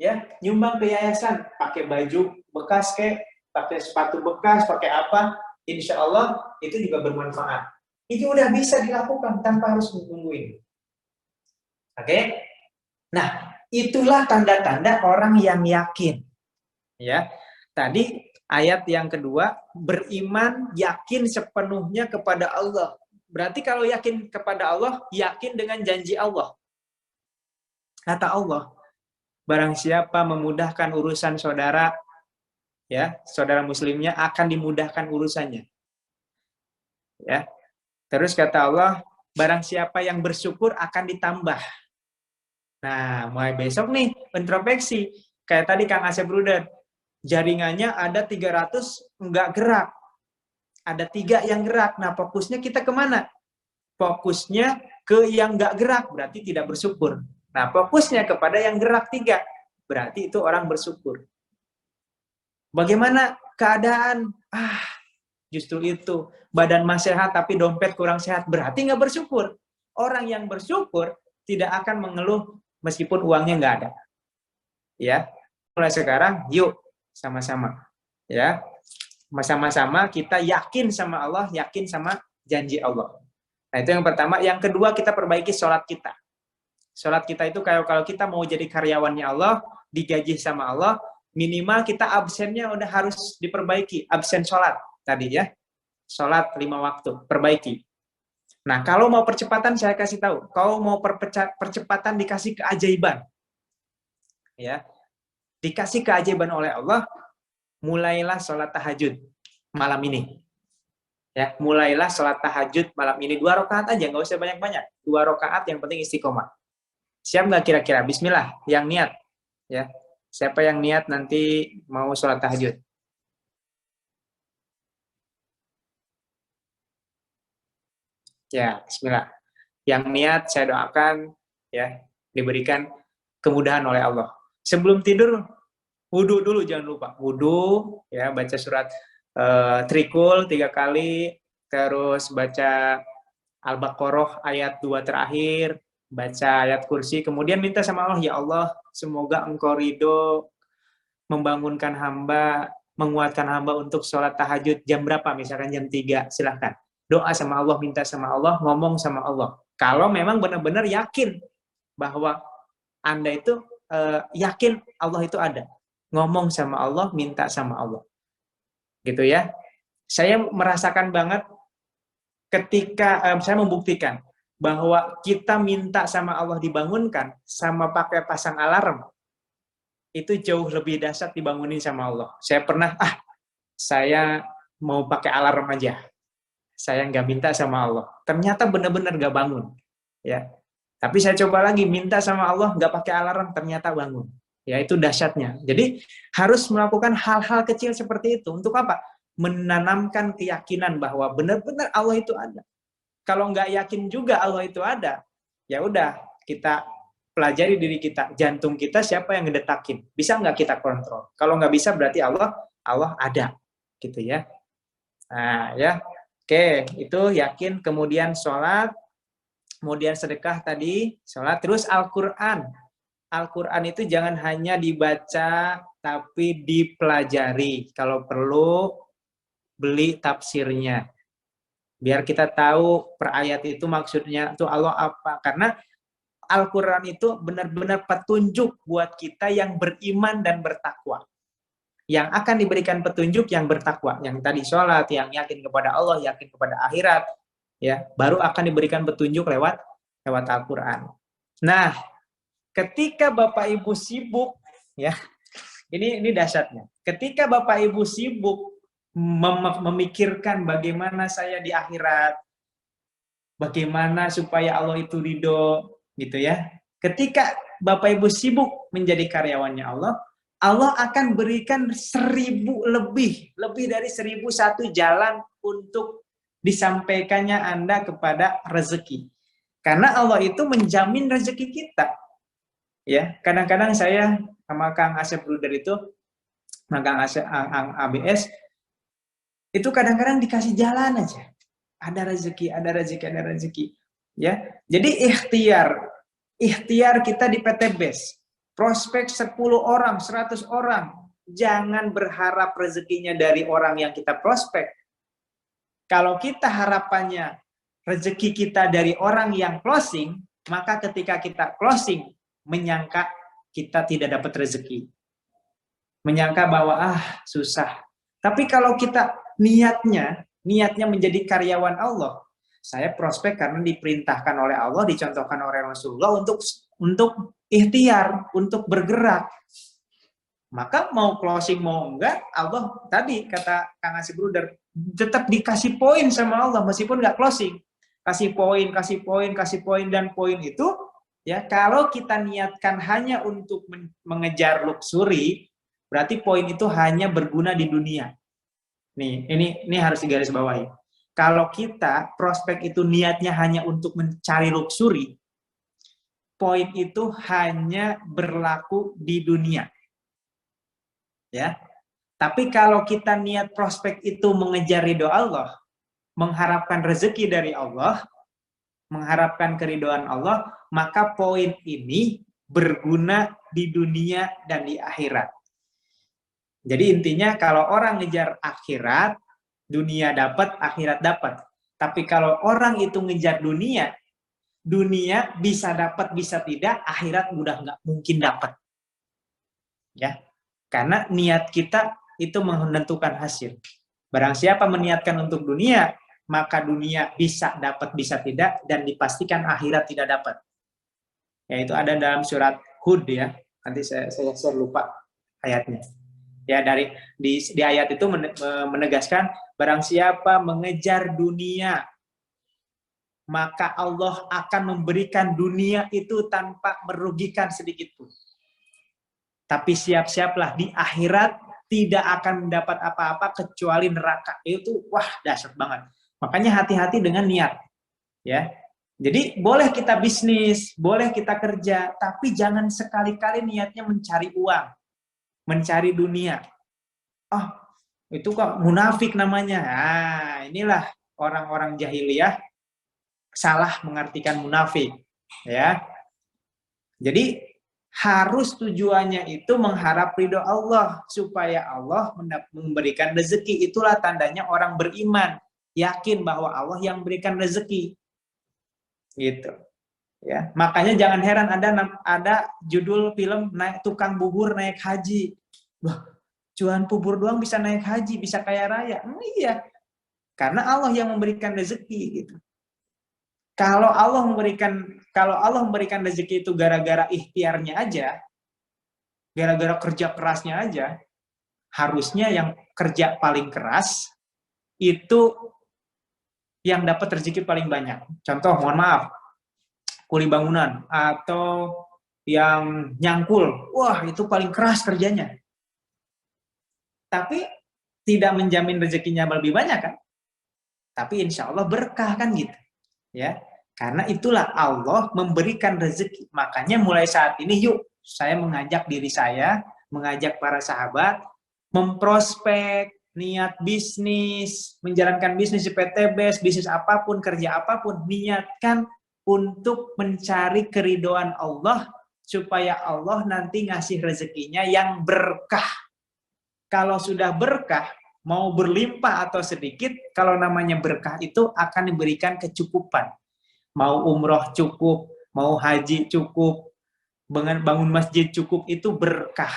Ya, nyumbang ke yayasan, pakai baju bekas kayak pakai sepatu bekas, pakai apa, insya Allah itu juga bermanfaat. Itu udah bisa dilakukan tanpa harus menungguin. Oke? Nah, itulah tanda-tanda orang yang yakin. Ya, tadi ayat yang kedua, beriman yakin sepenuhnya kepada Allah. Berarti kalau yakin kepada Allah, yakin dengan janji Allah. Kata Allah, barang siapa memudahkan urusan saudara, ya, saudara muslimnya akan dimudahkan urusannya. Ya. Terus kata Allah, barang siapa yang bersyukur akan ditambah. Nah, mulai besok nih introspeksi. Kayak tadi Kang Asep Bruder, jaringannya ada 300 enggak gerak. Ada 3 yang gerak. Nah, fokusnya kita kemana? Fokusnya ke yang enggak gerak, berarti tidak bersyukur. Nah, fokusnya kepada yang gerak 3, berarti itu orang bersyukur. Bagaimana keadaan? Justru itu. Badan mas sehat tapi dompet kurang sehat. Berarti nggak bersyukur. Orang yang bersyukur tidak akan mengeluh meskipun uangnya nggak ada. Ya. Mulai sekarang, yuk sama-sama. Ya. Sama-sama kita yakin sama Allah, yakin sama janji Allah. Nah, itu yang pertama. Yang kedua, kita perbaiki sholat kita. Sholat kita itu kayak kalau kita mau jadi karyawannya Allah, digaji sama Allah, minimal kita absennya udah harus diperbaiki, absen sholat tadi ya, sholat 5 waktu, perbaiki. Nah, kalau mau percepatan saya kasih tahu, kalau mau percepatan dikasih keajaiban, ya, dikasih keajaiban oleh Allah, mulailah sholat tahajud malam ini. Ya, mulailah sholat tahajud malam ini 2 rakaat aja, nggak usah banyak-banyak, 2 rakaat yang penting istiqomah. Siap nggak kira-kira? Bismillah, yang niat, ya. Siapa yang niat nanti mau sholat tahajud? Ya, bismillah. Yang niat saya doakan ya diberikan kemudahan oleh Allah. Sebelum tidur wudu dulu, jangan lupa. Wudu ya, baca surat Trikul 3 kali, terus baca Al-Baqarah ayat 2 terakhir, baca ayat kursi, kemudian minta sama Allah, ya Allah, semoga Engkau ridho membangunkan hamba, menguatkan hamba untuk sholat tahajud jam berapa, misalkan jam 3, silahkan. Doa sama Allah, minta sama Allah, ngomong sama Allah. Kalau memang benar-benar yakin bahwa Anda itu yakin Allah itu ada. Ngomong sama Allah, minta sama Allah. Gitu ya. Saya merasakan banget ketika saya membuktikan bahwa kita minta sama Allah dibangunkan sama pakai pasang alarm, itu jauh lebih dahsyat dibangunin sama Allah. Saya pernah, saya mau pakai alarm aja. Saya nggak minta sama Allah. Ternyata benar-benar nggak bangun. Ya. Tapi saya coba lagi, minta sama Allah, nggak pakai alarm, ternyata bangun. Ya, itu dahsyatnya. Jadi, harus melakukan hal-hal kecil seperti itu. Untuk apa? Menanamkan keyakinan bahwa benar-benar Allah itu ada. Kalau nggak yakin juga Allah itu ada, ya udah, kita pelajari diri kita, jantung kita siapa yang ngedetakin, bisa nggak kita kontrol? Kalau nggak bisa berarti Allah ada, gitu ya. Nah ya, oke, itu yakin, kemudian sholat, kemudian sedekah tadi, sholat, terus Al-Quran. Al-Quran itu jangan hanya dibaca, tapi dipelajari. Kalau perlu, beli tafsirnya. Biar kita tahu per ayat itu maksudnya itu Allah apa. Karena Al-Quran itu benar-benar petunjuk buat kita yang beriman dan bertakwa. Yang akan diberikan petunjuk yang bertakwa. Yang tadi sholat, yang yakin kepada Allah, yakin kepada akhirat. Ya, baru akan diberikan petunjuk lewat Al-Quran. Nah, ketika Bapak Ibu sibuk, ya, ini dahsyatnya. Ketika Bapak Ibu sibuk memikirkan bagaimana saya di akhirat, bagaimana supaya Allah itu ridho, gitu ya. Ketika Bapak Ibu sibuk menjadi karyawannya Allah, Allah akan berikan 1000 lebih dari 1001 jalan untuk disampaikannya Anda kepada rezeki. Karena Allah itu menjamin rezeki kita. Ya, kadang-kadang saya sama Kang Asep Bruder itu, sama Kang Asep ABS, itu kadang-kadang dikasih jalan aja. Ada rezeki. Ya, jadi ikhtiar kita di PT BES, prospek 10 orang, 100 orang, jangan berharap rezekinya dari orang yang kita prospek. Kalau kita harapannya rezeki kita dari orang yang closing, maka ketika kita closing, menyangka kita tidak dapat rezeki. Menyangka bahwa susah. Tapi kalau kita niatnya menjadi karyawan Allah, saya prospek karena diperintahkan oleh Allah, dicontohkan oleh Rasulullah untuk ikhtiar, untuk bergerak. Maka mau closing mau enggak, Allah tadi kata Kang Asep Bruder, tetap dikasih poin sama Allah meskipun enggak closing. Kasih poin, dan poin itu ya kalau kita niatkan hanya untuk mengejar luxury, berarti poin itu hanya berguna di dunia. Nih, ini harus digarisbawahi. Kalau kita prospek itu niatnya hanya untuk mencari luxury, poin itu hanya berlaku di dunia. Ya. Tapi kalau kita niat prospek itu mengejar ridho Allah, mengharapkan rezeki dari Allah, mengharapkan keridhaan Allah, maka poin ini berguna di dunia dan di akhirat. Jadi intinya kalau orang ngejar akhirat, dunia dapat, akhirat dapat. Tapi kalau orang itu ngejar dunia bisa dapat, bisa tidak, akhirat udah nggak mungkin dapat. Ya, karena niat kita itu menentukan hasil. Barang siapa meniatkan untuk dunia, maka dunia bisa dapat, bisa tidak, dan dipastikan akhirat tidak dapat. Yaitu ada dalam surat Hud ya. Nanti saya lupa ayatnya. Ya, di ayat itu menegaskan barang siapa mengejar dunia, maka Allah akan memberikan dunia itu tanpa merugikan sedikit pun. Tapi siap-siaplah di akhirat tidak akan mendapat apa-apa kecuali neraka. Itu dahsyat banget. Makanya hati-hati dengan niat. Ya. Jadi boleh kita bisnis, boleh kita kerja, tapi jangan sekali-kali niatnya mencari uang, mencari dunia. Itu kok munafik namanya. Inilah orang-orang jahiliyah salah mengartikan munafik, ya. Jadi harus tujuannya itu mengharap ridho Allah supaya Allah memberikan rezeki. Itulah tandanya orang beriman, yakin bahwa Allah yang memberikan rezeki. Gitu. Ya, makanya jangan heran ada judul film tukang bubur naik haji. Wah, jualan bubur doang bisa naik haji, bisa kaya raya. Iya. Karena Allah yang memberikan rezeki gitu. Kalau Allah memberikan rezeki itu gara-gara ikhtiarnya aja, gara-gara kerja kerasnya aja, harusnya yang kerja paling keras itu yang dapat rezeki paling banyak. Contoh, mohon maaf, kuli bangunan atau yang nyangkul, wah itu paling keras kerjanya. Tapi tidak menjamin rezekinya lebih banyak kan? Tapi insya Allah berkah kan gitu, ya. Karena itulah Allah memberikan rezeki. Makanya mulai saat ini yuk, saya mengajak diri saya, mengajak para sahabat, memprospek, niat bisnis, menjalankan bisnis di PTBS, bisnis apapun, kerja apapun, niatkan untuk mencari keridhaan Allah, supaya Allah nanti ngasih rezekinya yang berkah. Kalau sudah berkah, mau berlimpah atau sedikit, kalau namanya berkah itu akan diberikan kecukupan. Mau umroh cukup, mau haji cukup, bangun masjid cukup, itu berkah.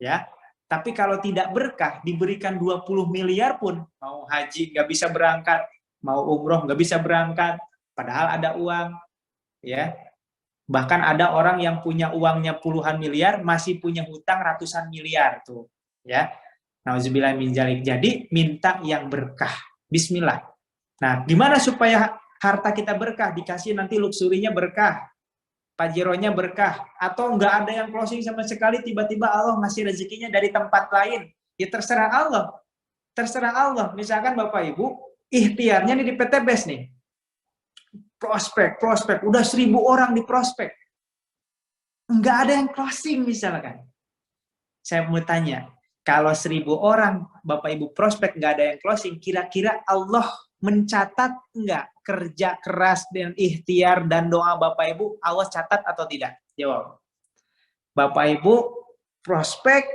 Ya. Tapi kalau tidak berkah, diberikan 20 miliar pun, mau haji nggak bisa berangkat, mau umroh nggak bisa berangkat, padahal ada uang. Ya. Bahkan ada orang yang punya uangnya puluhan miliar, masih punya hutang ratusan miliar tuh. Ya. Nauzubillah min dzalik. Jadi minta yang berkah. Bismillah. Nah, gimana supaya harta kita berkah? Dikasih nanti luxurinya berkah, pajeronya berkah, atau nggak ada yang closing sama sekali, tiba-tiba Allah ngasih rezekinya dari tempat lain. Ya terserah Allah. Terserah Allah. Misalkan Bapak Ibu, ikhtiarnya nih di PTBS nih. Prospek. Udah 1000 orang di prospek. Nggak ada yang closing misalkan. Saya mau tanya, kalau 1000 orang Bapak Ibu prospek nggak ada yang closing, kira-kira Allah mencatat nggak kerja keras dan ikhtiar dan doa Bapak Ibu, Allah catat atau tidak? Jawab. Bapak Ibu prospek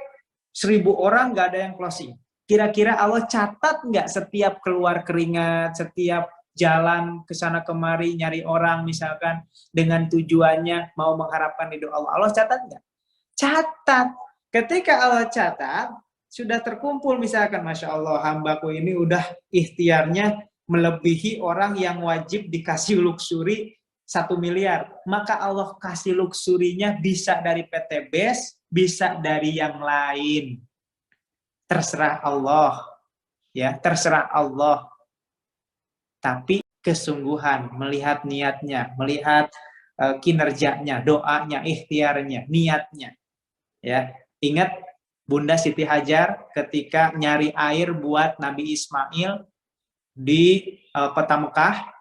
1000 orang nggak ada yang closing. Kira-kira Allah catat nggak setiap keluar keringat, setiap jalan ke sana kemari nyari orang misalkan dengan tujuannya mau mengharapkan ridho Allah. Allah catat nggak? Catat. Ketika Allah catat, sudah terkumpul misalkan, Masya Allah, hambaku ini udah ikhtiarnya melebihi orang yang wajib dikasih luxury 1 miliar. Maka Allah kasih luxurinya bisa dari PTBS, bisa dari yang lain. Terserah Allah. Ya, terserah Allah. Tapi kesungguhan, melihat niatnya, melihat kinerjanya, doanya, ikhtiarnya, niatnya. Ya, ingat Bunda Siti Hajar ketika nyari air buat Nabi Ismail di kota Mekah,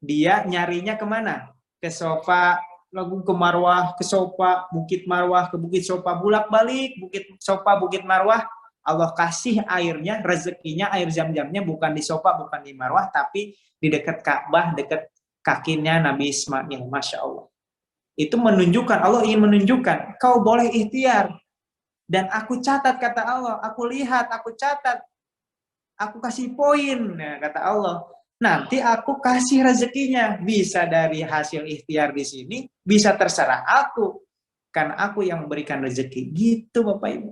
dia nyarinya kemana? Ke Sofa, lagu ke Marwah, ke Sofa, Bukit Marwah, ke Bukit Sofa, bolak-balik, Bukit Sofa, Bukit Marwah. Allah kasih airnya, rezekinya, air zam-zamnya bukan di Sofa, bukan di Marwah, tapi di dekat Ka'bah, dekat kakinya Nabi Ismail. Masya Allah. Itu menunjukkan, Allah ingin menunjukkan, kau boleh ikhtiar. Dan aku catat, kata Allah. Aku lihat, aku catat. Aku kasih poin, ya, kata Allah. Nanti aku kasih rezekinya. Bisa dari hasil ikhtiar di sini, bisa terserah aku. Karena aku yang memberikan rezeki. Gitu Bapak Ibu.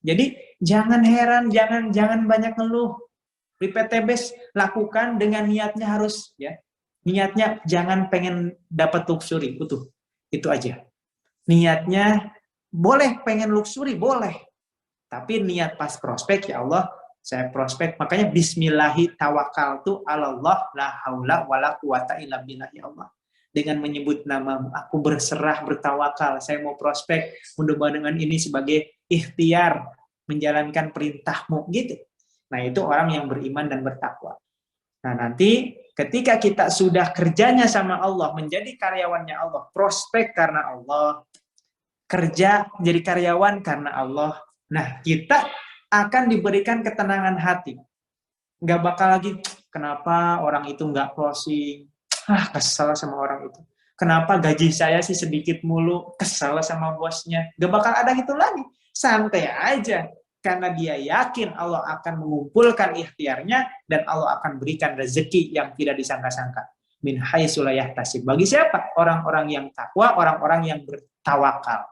Jadi jangan heran, jangan banyak ngeluh. Di PTBS lakukan dengan niatnya harus, ya. Niatnya jangan pengen dapat luxury, utuh. Itu aja. Niatnya boleh pengen luxury, boleh. Tapi niat pas prospek, ya Allah, saya prospek. Makanya bismillahi tawakkaltu 'alallah la haula wala quwata illa billah, ya Allah. Dengan menyebut namamu, aku berserah, bertawakal. Saya mau prospek, mudah-mudahan dengan ini sebagai ikhtiar menjalankan perintahmu, gitu. Nah, itu orang yang beriman dan bertakwa. Nah, nanti ketika kita sudah kerjanya sama Allah, menjadi karyawannya Allah, prospek karena Allah, kerja jadi karyawan karena Allah. Nah, kita akan diberikan ketenangan hati. Nggak bakal lagi, kenapa orang itu nggak closing? Kesel sama orang itu. Kenapa gaji saya sih sedikit mulu? Kesel sama bosnya. Nggak bakal ada gitu lagi. Santai aja. Karena dia yakin Allah akan mengumpulkan ikhtiarnya dan Allah akan berikan rezeki yang tidak disangka-sangka. Min haitsu la yahtasib. Bagi siapa? Orang-orang yang takwa, orang-orang yang bertawakal.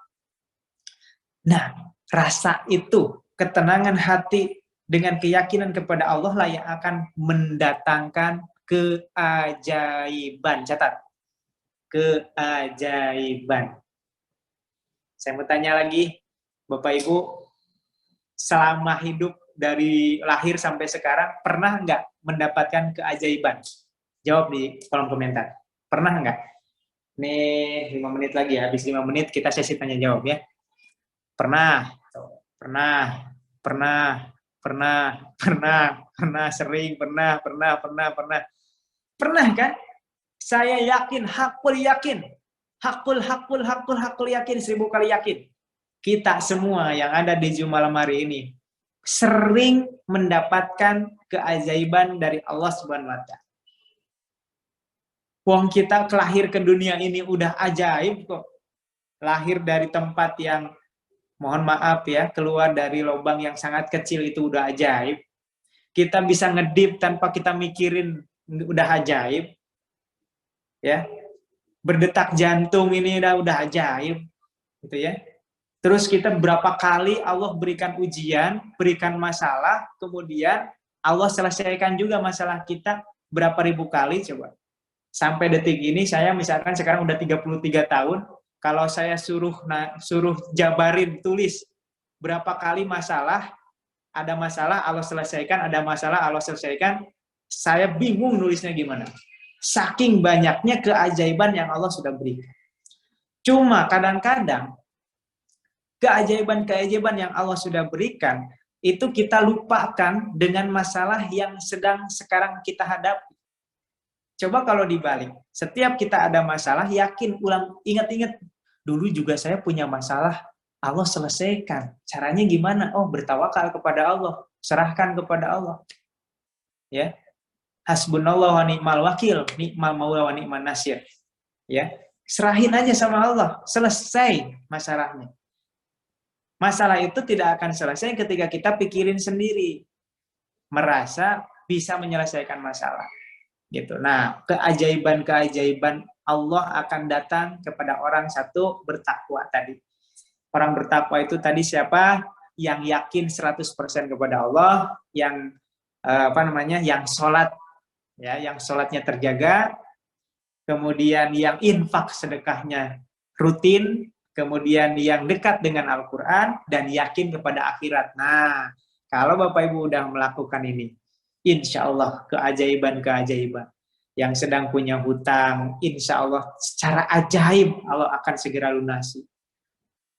Nah, rasa itu, ketenangan hati, Dengan keyakinan kepada Allah lah yang akan mendatangkan keajaiban. Catat, keajaiban. Saya mau tanya lagi, Bapak Ibu, selama hidup dari lahir sampai sekarang, pernah nggak mendapatkan keajaiban? Jawab di kolom komentar. Pernah nggak? Nih 5 menit lagi ya, habis 5 menit kita sesi tanya jawab ya. Pernah, pernah, pernah, pernah, pernah, sering, pernah. Pernah kan? Saya yakin, hakul yakin. Hakul yakin, 1000 kali yakin. Kita semua yang ada di Zoom malam hari ini sering mendapatkan keajaiban dari Allah Subhanahu wa Ta'ala. Wong kita kelahir ke dunia ini udah ajaib kok. Lahir dari tempat yang, mohon maaf ya, keluar dari lubang yang sangat kecil itu udah ajaib. Kita bisa ngedip tanpa kita mikirin, udah ajaib. Ya. Berdetak jantung ini udah ajaib. Gitu ya. Terus kita berapa kali Allah berikan ujian, berikan masalah, kemudian Allah selesaikan juga masalah kita berapa ribu kali coba. Sampai detik ini saya misalkan sekarang udah 33 tahun, kalau saya suruh jabarin, tulis berapa kali masalah, ada masalah Allah selesaikan, ada masalah Allah selesaikan, saya bingung nulisnya gimana. Saking banyaknya keajaiban yang Allah sudah berikan. Cuma kadang-kadang keajaiban-keajaiban yang Allah sudah berikan, itu kita lupakan dengan masalah yang sedang sekarang kita hadapi. Coba kalau dibalik, setiap kita ada masalah, yakin, ingat-ingat, dulu juga saya punya masalah, Allah selesaikan. Caranya gimana? Oh, bertawakal kepada Allah, serahkan kepada Allah. Ya. Hasbunallah wa ni'mal wakil, ni'mal maula wa ni'man nasir. Ya. Serahin aja sama Allah, selesai masalahnya. Masalah itu tidak akan selesai ketika kita pikirin sendiri, merasa bisa menyelesaikan masalah. Gitu. Nah, keajaiban-keajaiban Allah akan datang kepada orang satu bertakwa tadi. Orang bertakwa itu tadi siapa? Yang yakin 100% kepada Allah, yang yang sholat, ya, yang sholatnya terjaga, kemudian yang infak sedekahnya rutin, kemudian yang dekat dengan Al-Quran, dan yakin kepada akhirat. Nah, kalau Bapak Ibu udah melakukan ini, insya Allah keajaiban-keajaiban. Yang sedang punya hutang, insya Allah secara ajaib Allah akan segera lunasi.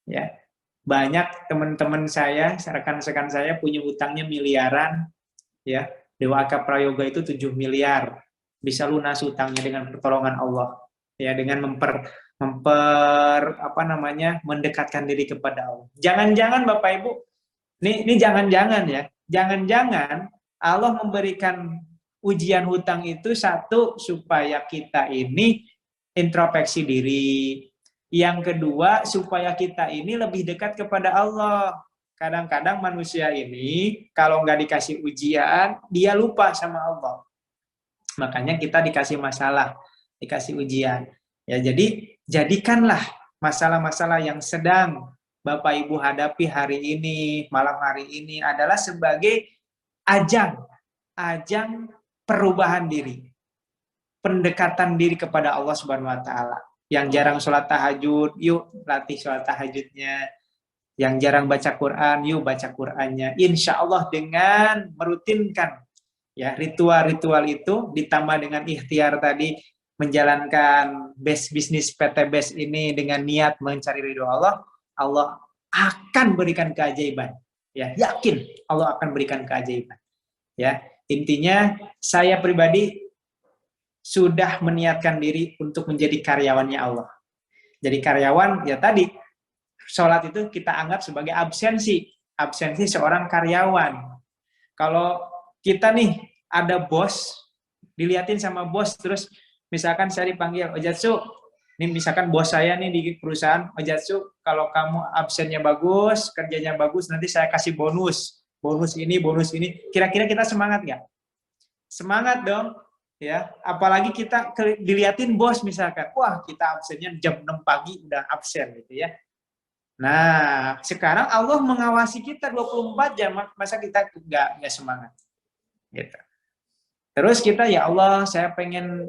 Ya, banyak teman-teman saya, rekan-rekan saya punya hutangnya miliaran. Ya, Dewaka Prayoga itu 7 miliar. Bisa lunas hutangnya dengan pertolongan Allah. Ya, dengan mendekatkan diri kepada Allah. Jangan-jangan Bapak Ibu, ini jangan-jangan ya, jangan-jangan Allah memberikan ujian hutang itu satu supaya kita ini introspeksi diri. Yang kedua supaya kita ini lebih dekat kepada Allah. Kadang-kadang manusia ini kalau nggak dikasih ujian, dia lupa sama Allah. Makanya kita dikasih masalah, dikasih ujian. Ya, jadi jadikanlah masalah-masalah yang sedang Bapak Ibu hadapi hari ini, malam hari ini adalah sebagai ajang perubahan diri, pendekatan diri kepada Allah Subhanahu wa taala. Yang jarang sholat tahajud, yuk latih sholat tahajudnya. Yang jarang baca Quran, yuk baca Qurannya. Insya Allah dengan merutinkan ya ritual-ritual itu ditambah dengan ikhtiar tadi, menjalankan bisnis PT BES ini dengan niat mencari ridho Allah, Allah akan berikan keajaiban. Ya, yakin Allah akan berikan keajaiban. Ya, intinya saya pribadi sudah meniatkan diri untuk menjadi karyawannya Allah. Jadi karyawan ya tadi, sholat itu kita anggap sebagai absensi seorang karyawan. Kalau kita nih ada bos, diliatin sama bos, terus misalkan saya dipanggil, Ojatsu, ini misalkan bos saya nih di perusahaan, Ojatsu, kalau kamu absennya bagus, kerjanya bagus, nanti saya kasih bonus ini, kira-kira kita semangat nggak? Semangat dong, ya. Apalagi kita diliatin bos misalkan, wah kita absennya jam 6 pagi udah absen gitu ya. Nah, sekarang Allah mengawasi kita 24 jam, masa kita nggak semangat? Gitu. Terus kita, ya Allah, saya pengen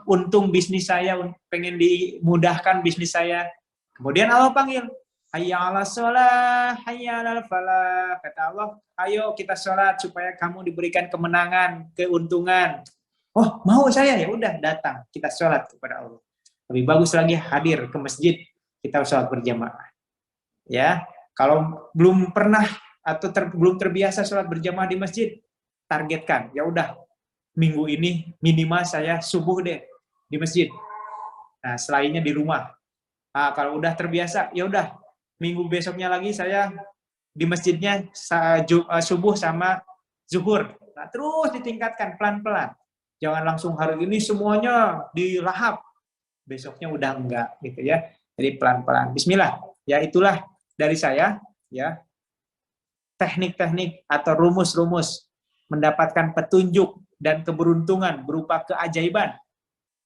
untung bisnis saya, pengen dimudahkan bisnis saya. Kemudian Allah panggil, hayya 'alas shalah, hayya 'alal falah. Kata Allah, ayo kita sholat supaya kamu diberikan kemenangan, keuntungan. Oh, mau saya, ya udah datang kita sholat kepada Allah. Lebih bagus lagi hadir ke masjid, kita sholat berjamaah. Ya, kalau belum pernah atau belum terbiasa sholat berjamaah di masjid, targetkan, ya udah minggu ini minimal saya subuh deh di masjid. Nah, selainnya di rumah. Nah, kalau udah terbiasa, ya udah minggu besoknya lagi saya di masjidnya subuh sama zuhur. Nah, terus ditingkatkan pelan-pelan. Jangan langsung hari ini semuanya dilahap. Besoknya udah enggak gitu ya. Jadi pelan-pelan. Bismillah. Ya itulah dari saya ya. Teknik-teknik atau rumus-rumus mendapatkan petunjuk dan keberuntungan berupa keajaiban,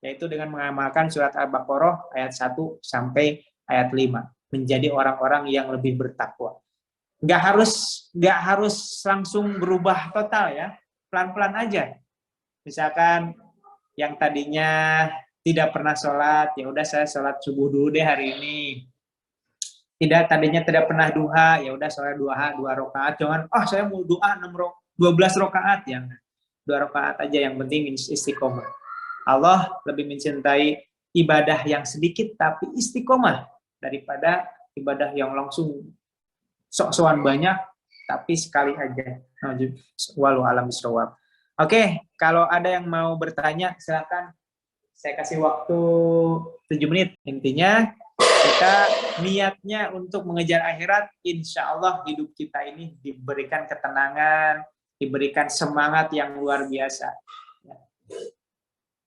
yaitu dengan mengamalkan surat Al-Baqarah ayat 1 sampai ayat 5, menjadi orang-orang yang lebih bertakwa. Nggak harus langsung berubah total ya, pelan-pelan aja. Misalkan yang tadinya tidak pernah sholat, ya udah saya sholat subuh dulu deh hari ini. Tadinya tidak pernah duha, ya udah sholat duha 2 rakaat. Jangan, saya mau duha 12 rakaat, yang 2 rakaat aja, yang penting istiqomah. Allah lebih mencintai ibadah yang sedikit tapi istiqomah daripada ibadah yang langsung sok-sokan banyak tapi sekali aja. Wallahu a'lam bishawab. Oke, kalau ada yang mau bertanya silakan. Saya kasih waktu 7 menit. Intinya kita niatnya untuk mengejar akhirat, insya Allah hidup kita ini diberikan ketenangan, diberikan semangat yang luar biasa.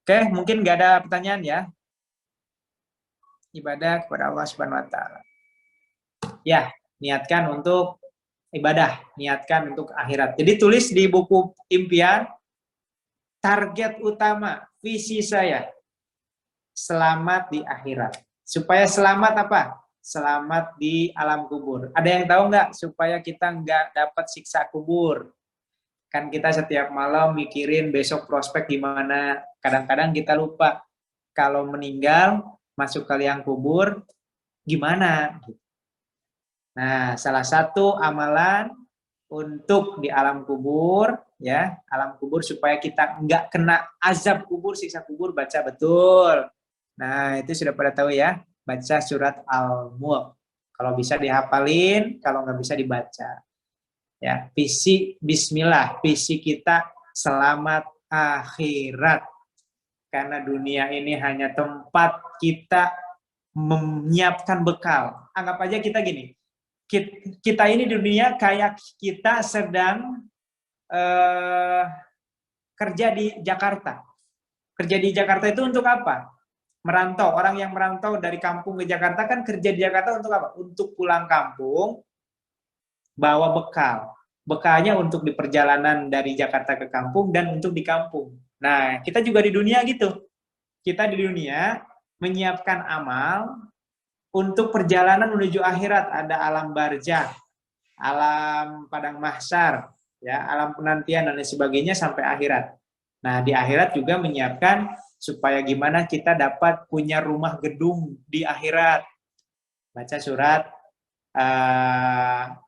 Oke, mungkin nggak ada pertanyaan ya. Ibadah kepada Allah Subhanahu Wa Taala. Ya, niatkan untuk ibadah, niatkan untuk akhirat. Jadi tulis di buku impian, target utama, visi saya, selamat di akhirat. Supaya selamat apa? Selamat di alam kubur. Ada yang tahu nggak supaya kita nggak dapat siksa kubur? Kan kita setiap malam mikirin besok prospek gimana. Kadang-kadang kita lupa kalau meninggal masuk ke liang kubur gimana. Nah, salah satu amalan untuk di alam kubur, ya, alam kubur supaya kita nggak kena azab kubur, siksa kubur, baca betul. Nah, itu sudah pada tahu ya, baca surat Al-Mulk. Kalau bisa dihafalin, kalau nggak bisa dibaca. Ya, visi bismillah, visi kita selamat akhirat. Karena dunia ini hanya tempat kita menyiapkan bekal. Anggap aja kita gini, kita ini dunia kayak kita sedang kerja di Jakarta. Kerja di Jakarta itu untuk apa? Merantau. Orang yang merantau dari kampung ke Jakarta kan kerja di Jakarta untuk apa? Untuk pulang kampung, bawa bekal. Bekalnya untuk di perjalanan dari Jakarta ke kampung dan untuk di kampung. Nah, kita juga di dunia gitu. Kita di dunia menyiapkan amal untuk perjalanan menuju akhirat. Ada alam barzah, alam padang mahsyar, ya, alam penantian dan lain sebagainya sampai akhirat. Nah, di akhirat juga menyiapkan supaya gimana kita dapat punya rumah gedung di akhirat. Baca surat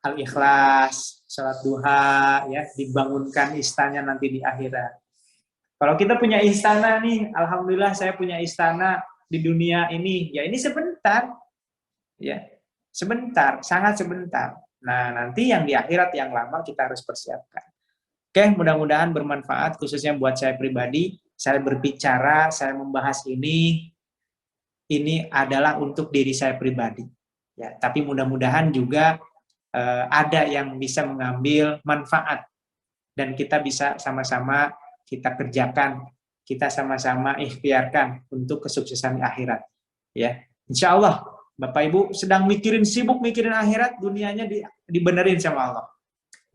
Al-Ikhlas, sholat duha, ya, dibangunkan istana nanti di akhirat. Kalau kita punya istana nih, alhamdulillah saya punya istana di dunia ini, ya ini sebentar, ya sebentar, sangat sebentar. Nah, nanti yang di akhirat yang lama kita harus persiapkan. Oke, mudah-mudahan bermanfaat, khususnya buat saya pribadi. Saya berbicara, saya membahas ini adalah untuk diri saya pribadi. Ya, tapi mudah-mudahan juga ada yang bisa mengambil manfaat dan kita bisa sama-sama kita kerjakan, kita sama-sama ikhtiarkan untuk kesuksesan akhirat. Ya, insya Allah Bapak Ibu sedang sibuk mikirin akhirat, dunianya dibenerin sama Allah.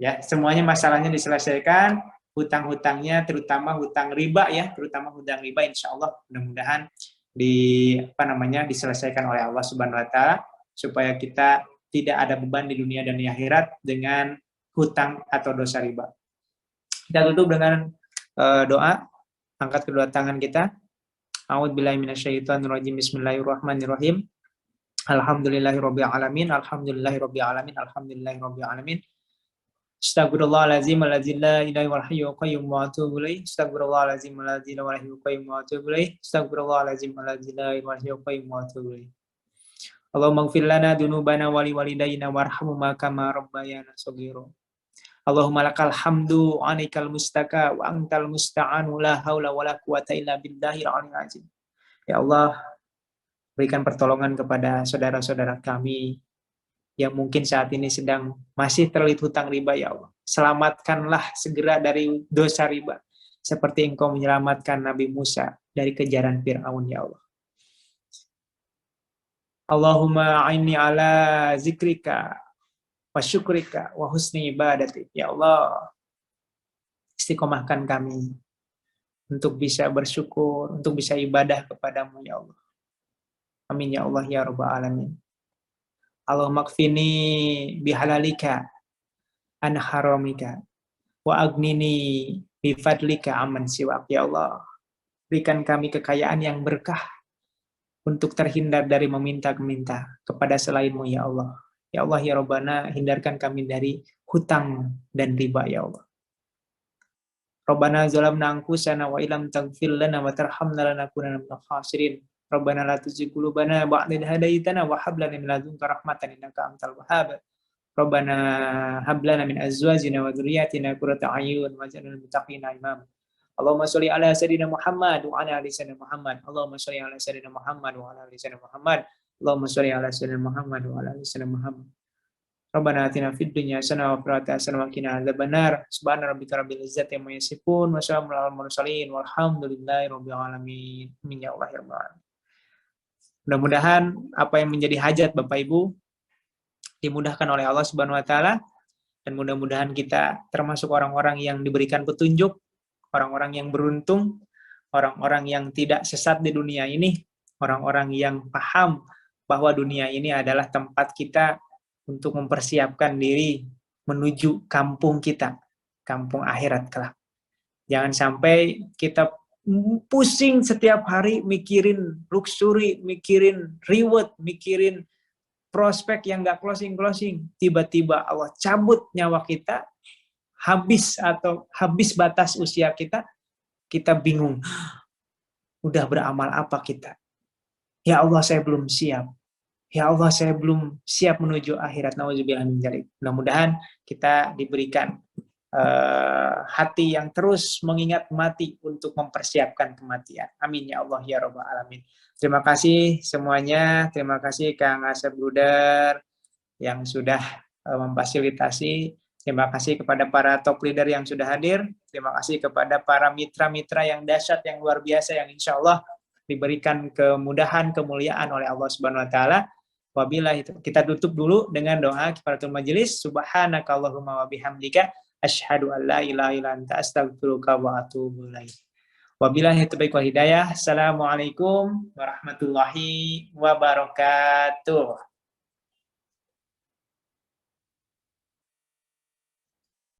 Ya, semuanya masalahnya diselesaikan, hutang-hutangnya terutama hutang riba ya, terutama hutang riba insya Allah mudah-mudahan diselesaikan oleh Allah Subhanahu Wa Taala. supaya kita tidak ada beban di dunia dan di akhirat dengan hutang atau dosa riba. Kita tutup dengan doa, angkat kedua tangan kita. A'udzubillahi minasyaitonirrajim. Bismillahirrahmanirrahim. Alhamdulillahirabbil alamin, alhamdulillahirabbil alamin, alhamdulillahirabbil alamin. Astagfirullahalazim alladzi la ilaha illal hayyul qayyum wa atubu ilaih. Astagfirullahalazim alladzi la ilaha illal qayyum wa atubu ilaih. Astagfirullahalazim alladzi la ilaha illal qayyum wa atubu ilaih. Allahumma ighfir lana dzunubana wa liwalidayna warhamhuma kama rabbayana shaghira. Allahumma lakal hamdu wa anikal mustaka wa antal musta'anu la haula wala quwata illa billahil aliyil azim. Ya Allah, berikan pertolongan kepada saudara-saudara kami yang mungkin saat ini sedang masih terlilit hutang riba, ya Allah. Selamatkanlah segera dari dosa riba, seperti Engkau menyelamatkan Nabi Musa dari kejaran Fir'aun, ya Allah. Allahumma a'inni ala zikrika wa syukrika wa husni ibadatik. Ya Allah, istiqomahkan kami untuk bisa bersyukur, untuk bisa ibadah kepadamu, ya Allah. Amin ya Allah ya Rabbal Alamin. Allahumma kfini bihalalika an haramika wa agnini bifadlika aman siwak. Ya Allah, berikan kami kekayaan yang berkah untuk terhindar dari meminta-minta kepada selainmu, ya Allah. Ya Allah ya Rabbana, hindarkan kami dari hutang dan riba, ya Allah. Rabbana zalamna anfusana wa illam taghfir lana wa tarhamna lanakunanna minal khasirin. Rabbana la tuzigh qulubana ba'da idh hadaitana wa hab lana min ladunka rahmatan innaka antal wahhab. Rabbana hab lana min azwajina wa dhurriyyatina qurrata a'yun waj'alna lil muttaqina imama. Allahumma sholli ala sayyidina Muhammad wa ala ali sayyidina Muhammad. Allahumma sholli ala sayyidina Muhammad wa ala ali sayyidina Muhammad. Allahumma sholli ala sayyidina Muhammad wa ala ali sayyidina Muhammad. Rabbana atina fid dunya hasanah wa fil akhirati hasanah wa qina adzabannar. Subhana rabbika rabbil izzati amma yasifun wa salamun alal mursalin walhamdulillahi rabbil alamin. Amin ya Allah ya rabbal alamin. Mudah-mudahan apa yang menjadi hajat Bapak Ibu dimudahkan oleh Allah Subhanahu wa taala, dan mudah-mudahan kita termasuk orang-orang yang diberikan petunjuk, orang-orang yang beruntung, orang-orang yang tidak sesat di dunia ini, orang-orang yang paham bahwa dunia ini adalah tempat kita untuk mempersiapkan diri menuju kampung kita, kampung akhirat kelak. Jangan sampai kita pusing setiap hari mikirin luxury, mikirin reward, mikirin prospek yang nggak closing-closing. Tiba-tiba Allah cabut nyawa kita, habis batas usia kita, kita bingung. Udah beramal apa kita? Ya Allah, saya belum siap. Ya Allah, saya belum siap menuju akhirat. Nauzubillah min dzalik. Mudah-mudahan kita diberikan hati yang terus mengingat mati untuk mempersiapkan kematian. Amin ya Allah ya Rabbal Alamin. Terima kasih semuanya. Terima kasih Kang Asep Brudar yang sudah memfasilitasi. Terima kasih kepada para top leader yang sudah hadir. Terima kasih kepada para mitra-mitra yang dahsyat, yang luar biasa, yang insya Allah diberikan kemudahan, kemuliaan oleh Allah Subhanahu wa taala. Wabillahi, kita tutup dulu dengan doa kifaratul majelis. Subhanakallahumma wa bihamdika asyhadu an la ilaha illa anta astaghfiruka wa atubu ilaik. Wabillahi taufiq wal hidayah. Assalamualaikum warahmatullahi wabarakatuh.